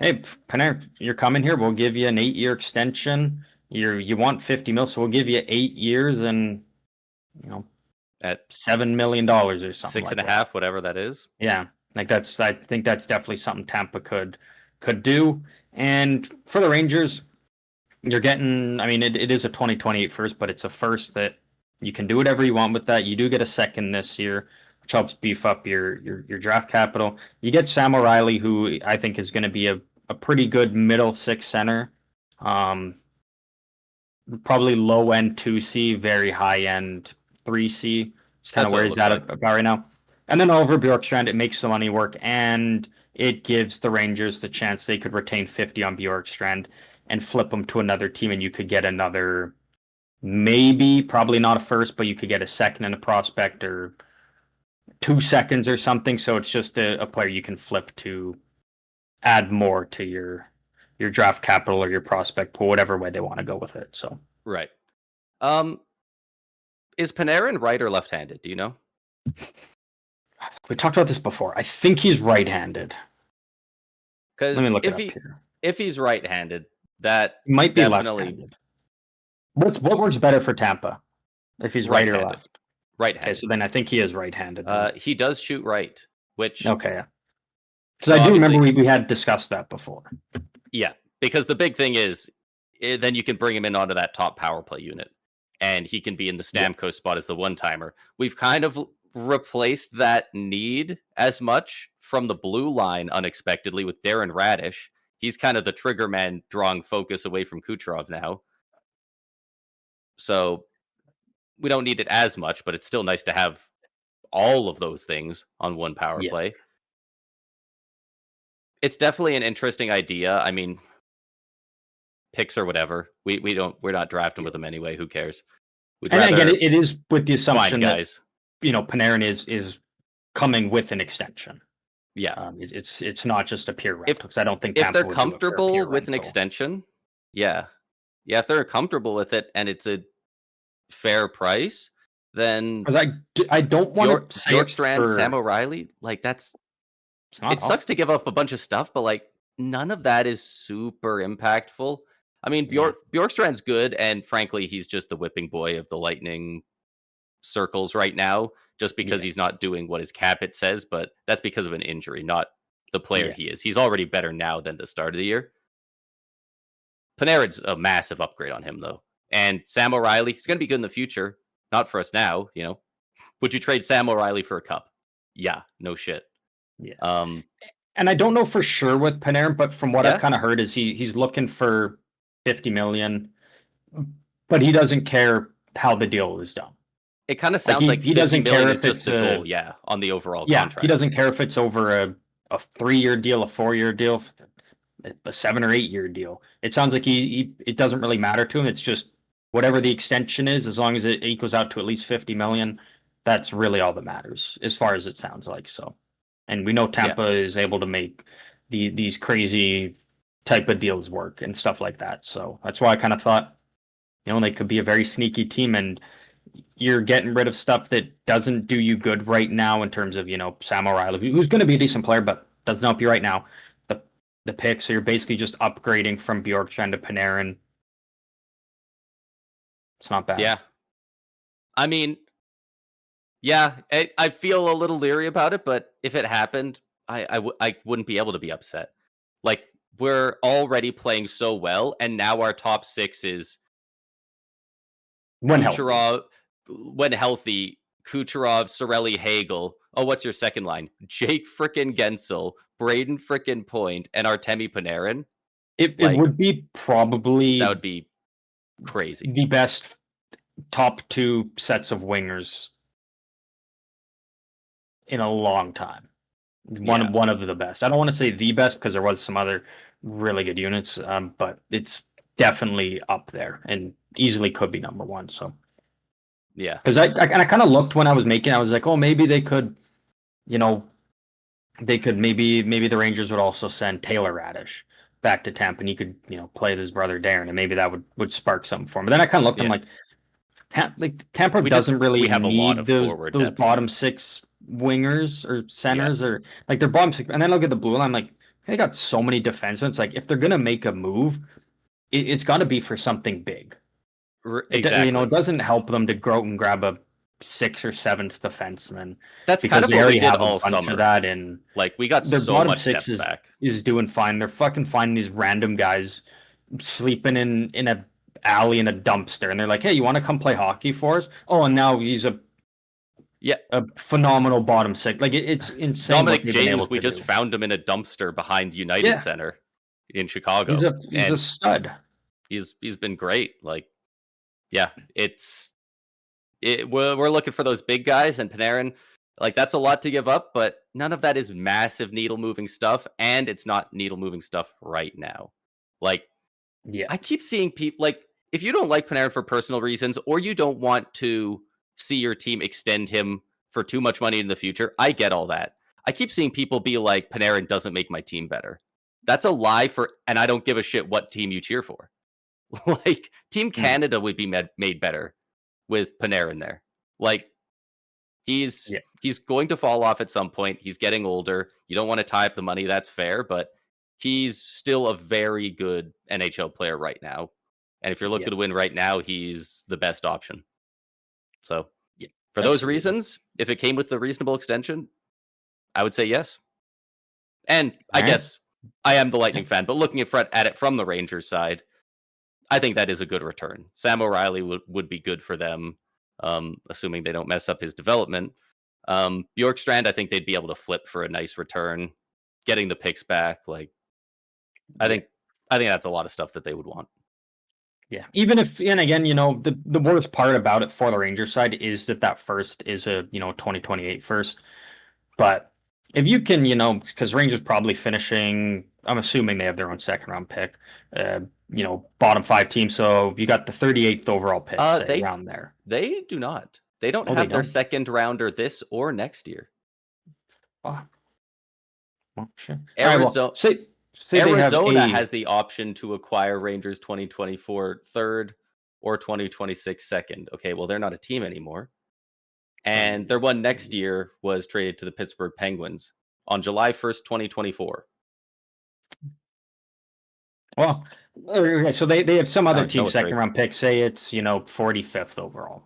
hey, Panarin, you're coming here. We'll give you an 8-year extension. You want 50 mil, so we'll give you 8 years and at $7 million or something. Six like and a half, whatever that is. Yeah, like I think that's definitely something Tampa could do. And for the Rangers, you're getting. I mean, it is a 2028 first, but it's a first that you can do whatever you want with that. You do get a second this year, which helps beef up your draft capital. You get Sam O'Reilly, who I think is going to be a pretty good middle six center. Probably low end 2C, very high end 3C. It's kind of where he's at about right now. And then over Bjorkstrand, it makes the money work, and it gives the Rangers the chance they could retain 50 on Bjorkstrand and flip him to another team, and you could get another, probably not a first, but you could get a second and a prospect or 2 seconds or something. So it's just a player you can flip to add more to your draft capital or your prospect pool, whatever way they want to go with it. So right. Is Panarin right or left-handed? Do you know? We talked about this before. I think he's right-handed. Because let me look it up here. If he's right-handed, that he might be definitely left-handed. What works better for Tampa? If he's right or left? Right-handed. Okay, so then I think he is right-handed. He does shoot right, which okay. Because I do remember we had discussed that before. Yeah, because the big thing is, then you can bring him in onto that top power play unit, and he can be in the Stamkos spot as the one-timer. We've kind of replaced that need as much from the blue line unexpectedly with Darren Radish. He's kind of the trigger man drawing focus away from Kucherov now. So we don't need it as much, but it's still nice to have all of those things on one power play. It's definitely an interesting idea. I mean, picks or whatever. We're not drafting with them anyway. Who cares? And again, it is with the assumption guys. That Panarin is coming with an extension. Yeah, it's not just a pure rental, because I don't think if they're comfortable with an extension, if they're comfortable with it and it's a fair price, then because I don't want to say Bjorkstrand, Sam O'Reilly, like that's it sucks to give up a bunch of stuff, but like none of that is super impactful. I mean, Bjorkstrand's good, and frankly, he's just the whipping boy of the Lightning circles right now, just because he's not doing what his cap hit says, but that's because of an injury, not the player he is. He's already better now than the start of the year. Panarin's a massive upgrade on him, though. And Sam O'Reilly, he's going to be good in the future. Not for us now, Would you trade Sam O'Reilly for a cup? Yeah, no shit. Yeah. And I don't know for sure with Panarin, but from what I've kind of heard is he's looking for 50 million, but he doesn't care how the deal is done. It kind of sounds like he doesn't care if it's the goal, on the overall contract. He doesn't care if it's over a 3-year deal, a 4-year deal, a 7 or 8 year deal. It sounds like it doesn't really matter to him. It's just whatever the extension is, as long as it equals out to at least 50 million, that's really all that matters, as far as it sounds like. So, and we know Tampa is able to make these crazy type of deals work and stuff like that. So that's why I kind of thought, they could be a very sneaky team. And You're getting rid of stuff that doesn't do you good right now in terms of, Sam O'Reilly, who's going to be a decent player, but doesn't help you right now. The pick, so you're basically just upgrading from Bjorkstrand to Panarin. It's not bad. Yeah. I mean, yeah, I feel a little leery about it, but if it happened, I wouldn't be able to be upset. Like, we're already playing so well, and now our top six is When healthy. Kucherov, when healthy, Kucherov, Cirelli, Hagel. Oh, what's your second line? Jake frickin' Gensel, Braden frickin' Point, and Artemi Panarin. It would be probably that would be crazy. The best top two sets of wingers in a long time. One of the best. I don't want to say the best because there was some other really good units, but it's definitely up there and easily could be number one. So yeah, because I kind of looked when I was making, I was like, oh, maybe they could, maybe the Rangers would also send Taylor Radish back to Tampa, and he could play with his brother Darren, and maybe that would spark something for him. But then I kind of looked, I'm like, Tampa doesn't really need those bottom six wingers or centers or like their bottom six. And then I look at the Blue Line, I'm like, they got so many defensemen. It's like if they're gonna make a move, it's got to be for something big. Exactly. It doesn't help them to go and grab a sixth or seventh defenseman. That's kind of what we did all summer. That and like we got their so bottom much six depth back. Is doing fine. They're fucking finding these random guys sleeping in a alley in a dumpster, and they're like, "Hey, you want to come play hockey for us?" Oh, and now he's a phenomenal bottom six. Like it's insane. Dominic James, we just found him in a dumpster behind United Center in Chicago. He's a stud. He's been great. Like, yeah, we're looking for those big guys, and Panarin, like that's a lot to give up, but none of that is massive needle moving stuff, and it's not needle moving stuff right now. Like, I keep seeing people like if you don't like Panarin for personal reasons, or you don't want to see your team extend him for too much money in the future, I get all that. I keep seeing people be like, Panarin doesn't make my team better. That's a lie and I don't give a shit what team you cheer for. Like, Team Canada would be made better with Panarin there. Like, he's going to fall off at some point. He's getting older. You don't want to tie up the money. That's fair, but he's still a very good NHL player right now. And if you're looking to win right now, he's the best option. So, for those reasons, if it came with the reasonable extension, I would say yes. And I guess I am the Lightning fan, but looking at it from the Rangers side, I think that is a good return. Sam O'Reilly would be good for them, assuming they don't mess up his development. Bjorkstrand, I think they'd be able to flip for a nice return, getting the picks back. Like, I think that's a lot of stuff that they would want. Yeah, even if, and again, the worst part about it for the Rangers side is that first is a 2028 first. But if you can, because Rangers probably finishing, I'm assuming they have their own second round pick, bottom five team. So you got the 38th overall pick around there. They do not. They don't have their second rounder this or next year. Fuck. Well, sure. Arizona. Say Arizona has the option to acquire Rangers 2024 third or 2026 second. Okay, well, they're not a team anymore. And their one next year was traded to the Pittsburgh Penguins on July 1st, 2024. Well, okay, so they have some other team second round pick. Say it's 45th overall.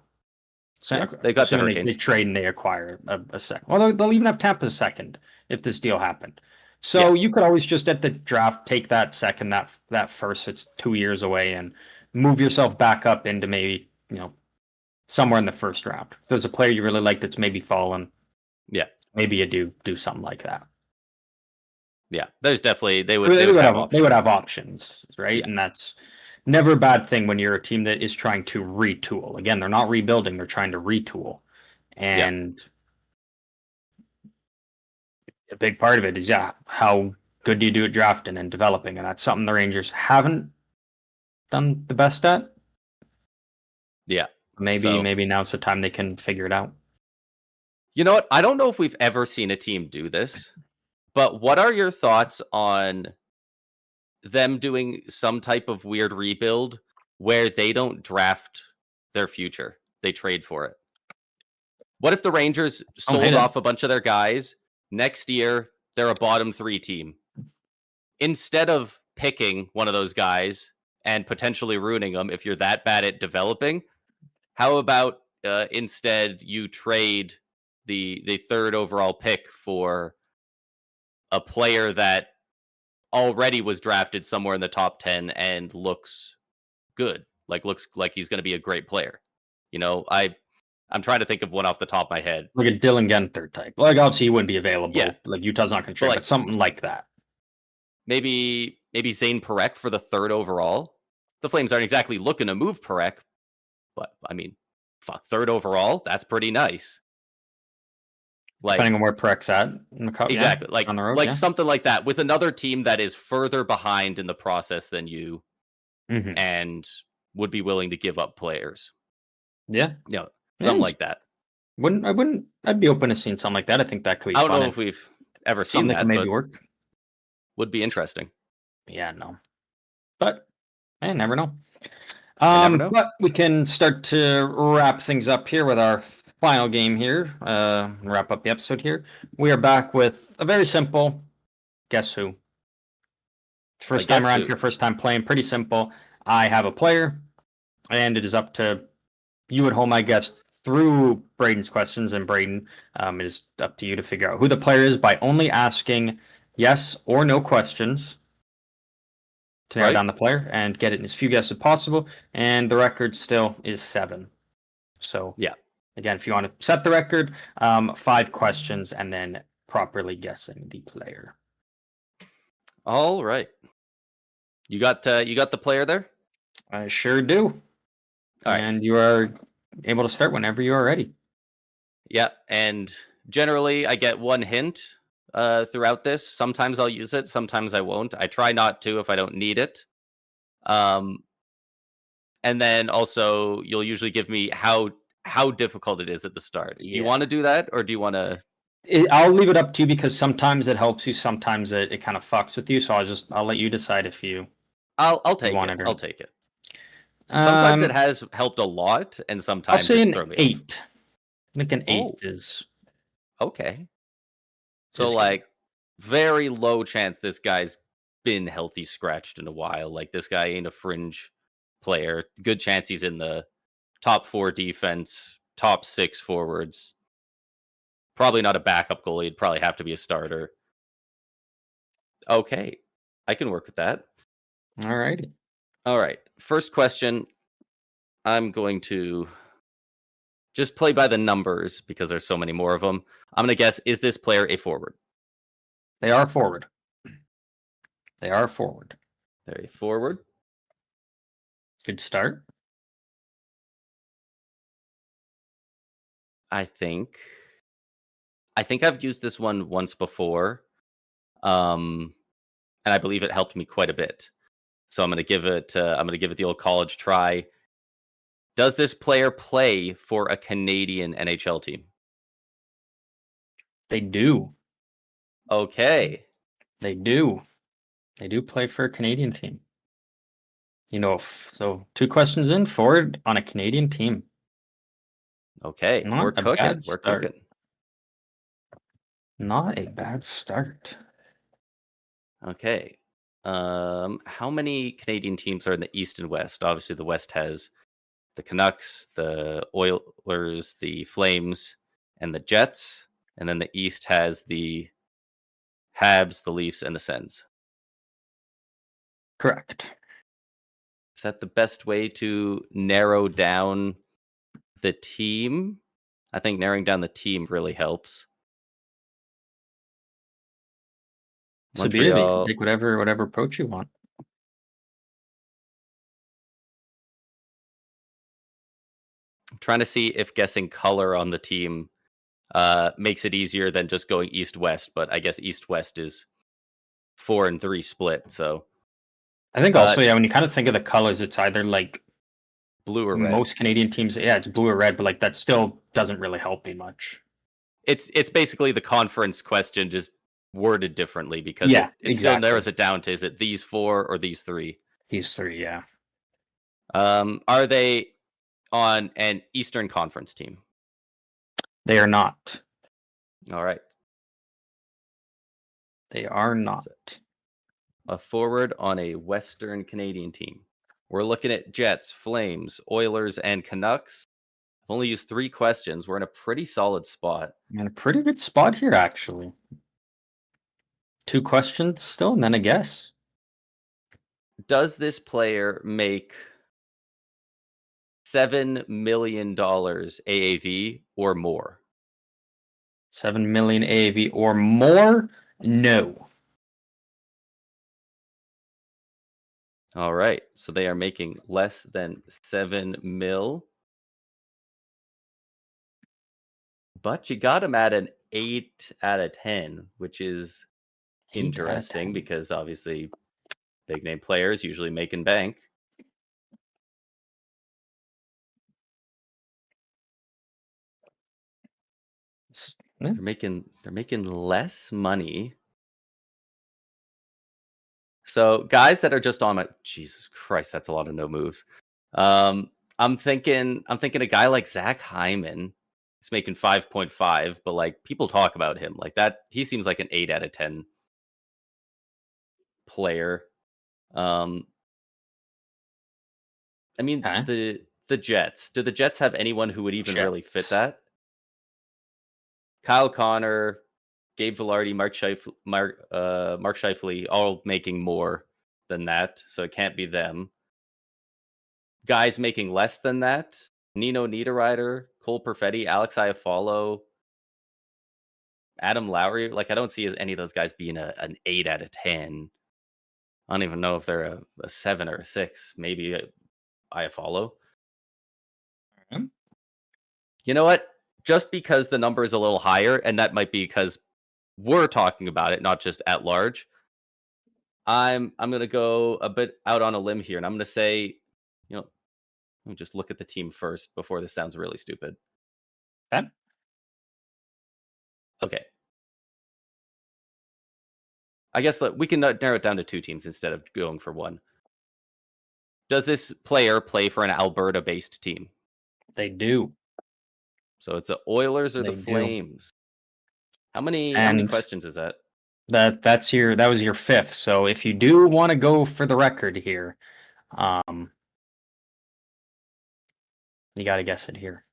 So they got they trade and they acquire a second. Well, they'll even have Tampa's second if this deal happened. So you could always just at the draft take that second, that first. It's 2 years away, and move yourself back up into maybe somewhere in the first round. If there's a player you really like that's maybe fallen, maybe you do something like that. Yeah, there's definitely they would have options, right? Yeah. And that's never a bad thing when you're a team that is trying to retool. Again, they're not rebuilding; they're trying to retool, and a big part of it is how good do you do at drafting and developing, and that's something the Rangers haven't done the best at. Yeah, maybe now's the time they can figure it out. You know what? I don't know if we've ever seen a team do this, but what are your thoughts on them doing some type of weird rebuild where they don't draft their future? they trade for it? What if the Rangers Don't hate sold it. off a bunch of their guys? Next year, they're a bottom 3 team. Instead of picking one of those guys and potentially ruining them if you're that bad at developing, how about instead you trade the third overall pick for a player that already was drafted somewhere in the top 10 and looks good, looks like he's going to be a great player. I'm trying to think of one off the top of my head. Like a Dylan Guenther type. Like obviously he wouldn't be available. Yeah. Like Utah's not going to trade, but something like that. Maybe Zane Parekh for the third overall. The Flames aren't exactly looking to move Parekh, but I mean, third overall, that's pretty nice. Depending on where Parech's at in the cup, exactly, yeah, on the road, something like that with another team that is further behind in the process than you, and would be willing to give up players. Yeah, something like that. I'd be open to seeing something like that. I think that could be. I don't know if we've ever seen that. Could maybe work. Would be interesting. Yeah, no, but I never know. Never know. But we can start to wrap things up here with our final game here. Wrap up the episode here. We are back with a very simple guess who. First time around here, first time playing. Pretty simple. I have a player, and it is up to you at home, I guess, through Braden's questions. And Braden, it is up to you to figure out who the player is by only asking yes or no questions to narrow down the player and get it in as few guesses as possible. And the record still is 7. So yeah. Again, if you want to set the record, 5 questions and then properly guessing the player. All right. You got the player there? I sure do. All right. And you are able to start whenever you are ready. Yeah, and generally I get one hint throughout this. Sometimes I'll use it, sometimes I won't. I try not to if I don't need it. And then also you'll usually give me how difficult it is at the start. Do you want to do that, or do you want to? I'll leave it up to you because sometimes it helps you, sometimes it kind of fucks with you. So I'll let you decide if you. I'll take it. I'll take it. Sometimes it has helped a lot, and sometimes I'll say it's an thrown me 8. I think an 8 off. is okay. So very low chance this guy's been healthy scratched in a while. Like this guy ain't a fringe player. Good chance he's in the top 4 defense, top 6 forwards. Probably not a backup goalie. He'd probably have to be a starter. Okay. I can work with that. All righty. All right. First question. I'm going to just play by the numbers because there's so many more of them. I'm going to guess, is this player a forward? They are forward. They are forward. They're a forward. Good start. I think I've used this one once before. And I believe it helped me quite a bit. So I'm going to give it the old college try. Does this player play for a Canadian NHL team? They do. Okay. They do. They do play for a Canadian team. So 2 questions in, forward on a Canadian team. Okay. We're cooking. We're cooking. Not a bad start. Okay. How many Canadian teams are in the East and West? Obviously, the West has the Canucks, the Oilers, the Flames, and the Jets. And then the East has the Habs, the Leafs, and the Sens. Correct. Is that the best way to narrow down the team? I think narrowing down the team really helps. So be it. You can take whatever approach you want. I'm trying to see if guessing color on the team makes it easier than just going East-West, but I guess East-West is 4 and 3 split, so. I think also, when you kind of think of the colors, it's either like blue or red. Most Canadian teams, it's blue or red, but that still doesn't really help me much. It's basically the conference question, just worded differently because it still narrows it down to, is it these 4 or these 3? These 3, yeah. Are they on an Eastern Conference team? They are not. All right. They are not. A forward on a Western Canadian team. We're looking at Jets, Flames, Oilers, and Canucks. I've only used 3 questions. We're in a pretty solid spot. In a pretty good spot here, actually. 2 questions still, and then a guess. Does this player make $7 million AAV or more? 7 million AAV or more? No. All right. So they are making less than 7 mil. But you got him at an 8 out of 10, which is 8 out of interesting 10. because obviously big name players usually making bank. Yeah. They're making less money. So guys that are just on my Jesus Christ, that's a lot of no moves. I'm thinking a guy like Zach Hyman. He's making 5.5, but like people talk about him like that. He seems like an 8 out of 10 player. I mean Okay. the Jets. Do the Jets have anyone who would even really fit Jets. that? Kyle Connor, Gabe Vilardi, Mark Scheifele, all making more than that, so it can't be them. Guys making less than that: Nino Niederreiter, Cole Perfetti, Alex Iafallo, Adam Lowry. Like I don't see as any of those guys being an 8 out of 10. I don't even know if they're a 7 or a 6. Maybe Iafallo. Okay. You know what? Just because the number is a little higher, and that might be because we're talking about it, not just at large. I'm gonna go a bit out on a limb here, and I'm gonna say, let me just look at the team first before this sounds really stupid. Okay. Okay. I guess we can narrow it down to 2 teams instead of going for 1. Does this player play for an Alberta-based team? They do. So it's the Oilers or the They do. Flames. How many And questions is that? that was your 5th. So if you do want to go for the record here, you got to guess it here.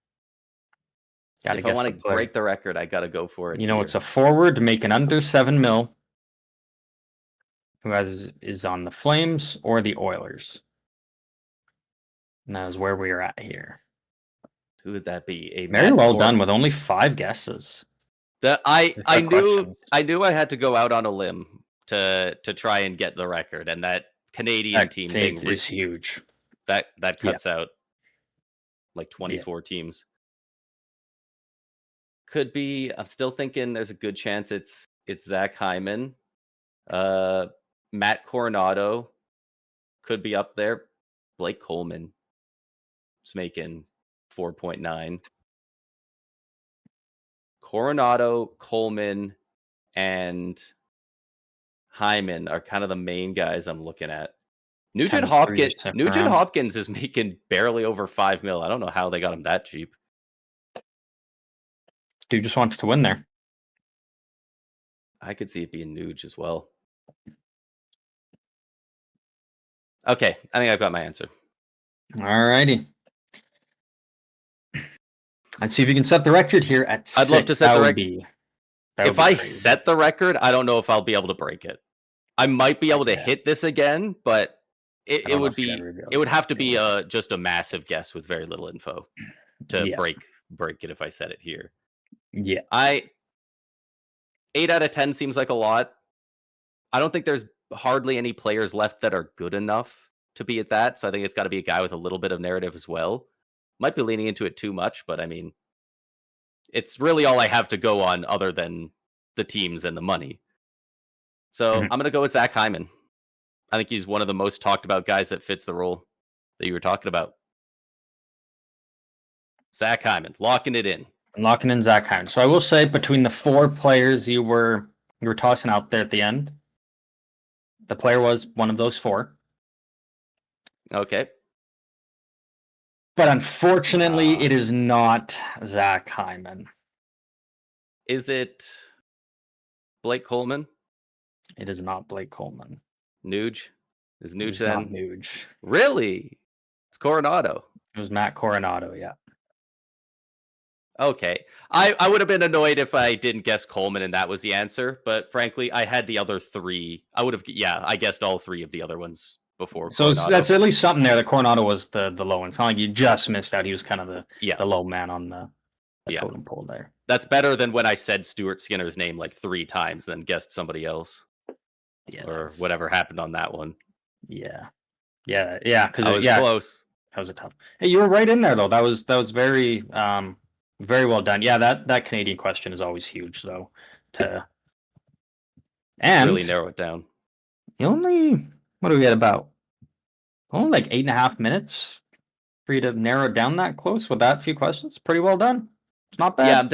Got to If I guess want the to player. break the record, I got to go for it. It's a forward making under 7 mil who is on the Flames or the Oilers. And that is where we are at here. Who would that be? Very well done with only 5 guesses. I knew I had to go out on a limb to try and get the record, and that Canadian team thing is huge. That cuts out like 24 teams. Could be. I'm still thinking there's a good chance it's Zach Hyman. Matt Coronado could be up there. Blake Coleman is making 4.9. Coronado, Coleman, and Hyman are kind of the main guys I'm looking at. Nugent Hopkins is making barely over 5 mil. I don't know how they got him that cheap. Dude just wants to win there. I could see it being Nuge as well. Okay, I think I've got my answer. Alrighty. Let's see if you can set the record here at 6. I'd love to set the record. If I set the record, I don't know if I'll be able to break it. I might be able to hit this again, but it would have to be just a massive guess with very little info to break it if I said it here. Yeah. 8 out of 10 seems like a lot. I don't think there's hardly any players left that are good enough to be at that. So I think it's got to be a guy with a little bit of narrative as well. Might be leaning into it too much, but I mean, it's really all I have to go on other than the teams and the money. So I'm going to go with Zach Hyman. I think he's one of the most talked about guys that fits the role that you were talking about. Zach Hyman, locking it in. Locking in Zach Hyman. So I will say between the 4 players you were tossing out there at the end, the player was one of those 4. Okay. But unfortunately, it is not Zach Hyman. Is it Blake Coleman? It is not Blake Coleman. Nuge? Is Nuge It's then? not Nuge. Really? It's Coronado. It was Matt Coronado, yeah. Okay. I would have been annoyed if I didn't guess Coleman and that was the answer, but frankly, I had the other three. I guessed all three of the other ones before So Coronado. that's at least something there. The Coronado was the low one. It's not like you just missed out. He was kind of the low man on the totem pole there. That's better than when I said Stuart Skinner's name like 3 times, then guessed somebody else. Yeah. Or whatever happened on that one. Yeah. Because I was close. That was a tough. Hey, you were right in there though. That was very very well done. Yeah, that Canadian question is always huge though. And really narrow it down. What do we get about? Only like 8.5 minutes for you to narrow it down that close with that few questions. Pretty well done. It's not bad. Yeah, I'm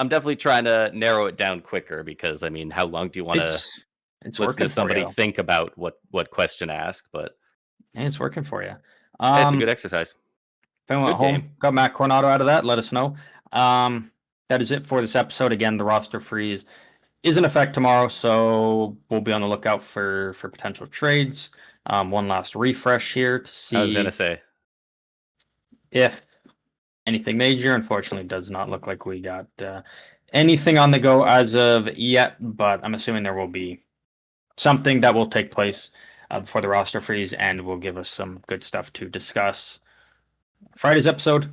definitely trying to narrow it down quicker because I mean, how long do you want to listen to somebody think about what question to ask? But it's working for you. It's a good exercise. If anyone at home got Matt Coronado out of that, let us know. That is it for this episode. Again, the roster freeze is in effect tomorrow, so we'll be on the lookout for potential trades. One last refresh here to see. I was gonna say if anything major. Unfortunately, does not look like we got anything on the go as of yet, but I'm assuming there will be something that will take place before the roster freeze and will give us some good stuff to discuss. Friday's episode,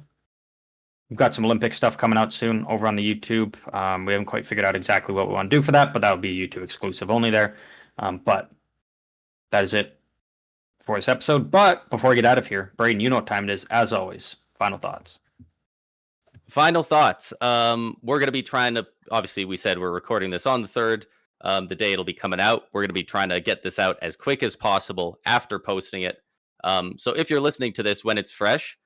we've got some Olympic stuff coming out soon over on the YouTube. We haven't quite figured out exactly what we want to do for that, but that will be YouTube exclusive only there. But that is it for this episode. But before we get out of here, Braden, you know what time it is. As always, final thoughts. We're going to be trying to, obviously we said we're recording this on the 3rd. The day it'll be coming out. We're going to be trying to get this out as quick as possible after posting it. So if you're listening to this when it's fresh,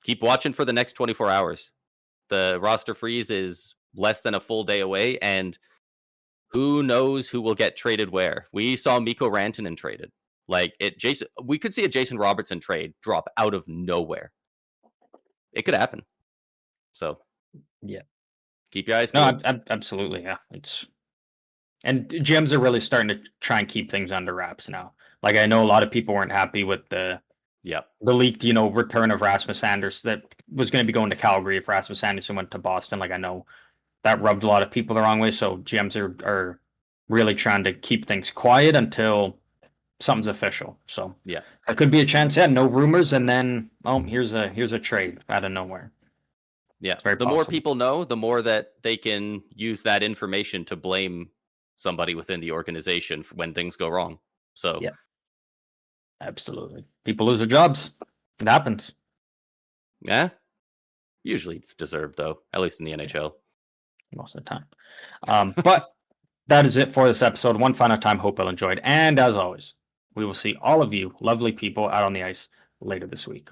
keep watching for the next 24 hours. The roster freeze is less than a full day away, and who knows who will get traded where. We saw Mikko Rantanen traded. We could see a Jason Robertson trade drop out of nowhere. It could happen. So, yeah. Keep your eyes peeled. No, absolutely, yeah. And GMs are really starting to try and keep things under wraps now. Like, I know a lot of people weren't happy with the leaked, return of Rasmus Andersson that was going to be going to Calgary if Rasmus Andersson went to Boston. Like, I know that rubbed a lot of people the wrong way. So GMs are really trying to keep things quiet until something's official. So yeah, there could be a chance. Yeah, no rumors, and then here's a trade out of nowhere. Yeah, the more people know, the more that they can use that information to blame somebody within the organization when things go wrong. So yeah, absolutely. People lose their jobs. It happens. Yeah, usually it's deserved though, at least in the NHL. Most of the time. But that is it for this episode. One final time, hope you enjoyed. And as always, we will see all of you lovely people out on the ice later this week.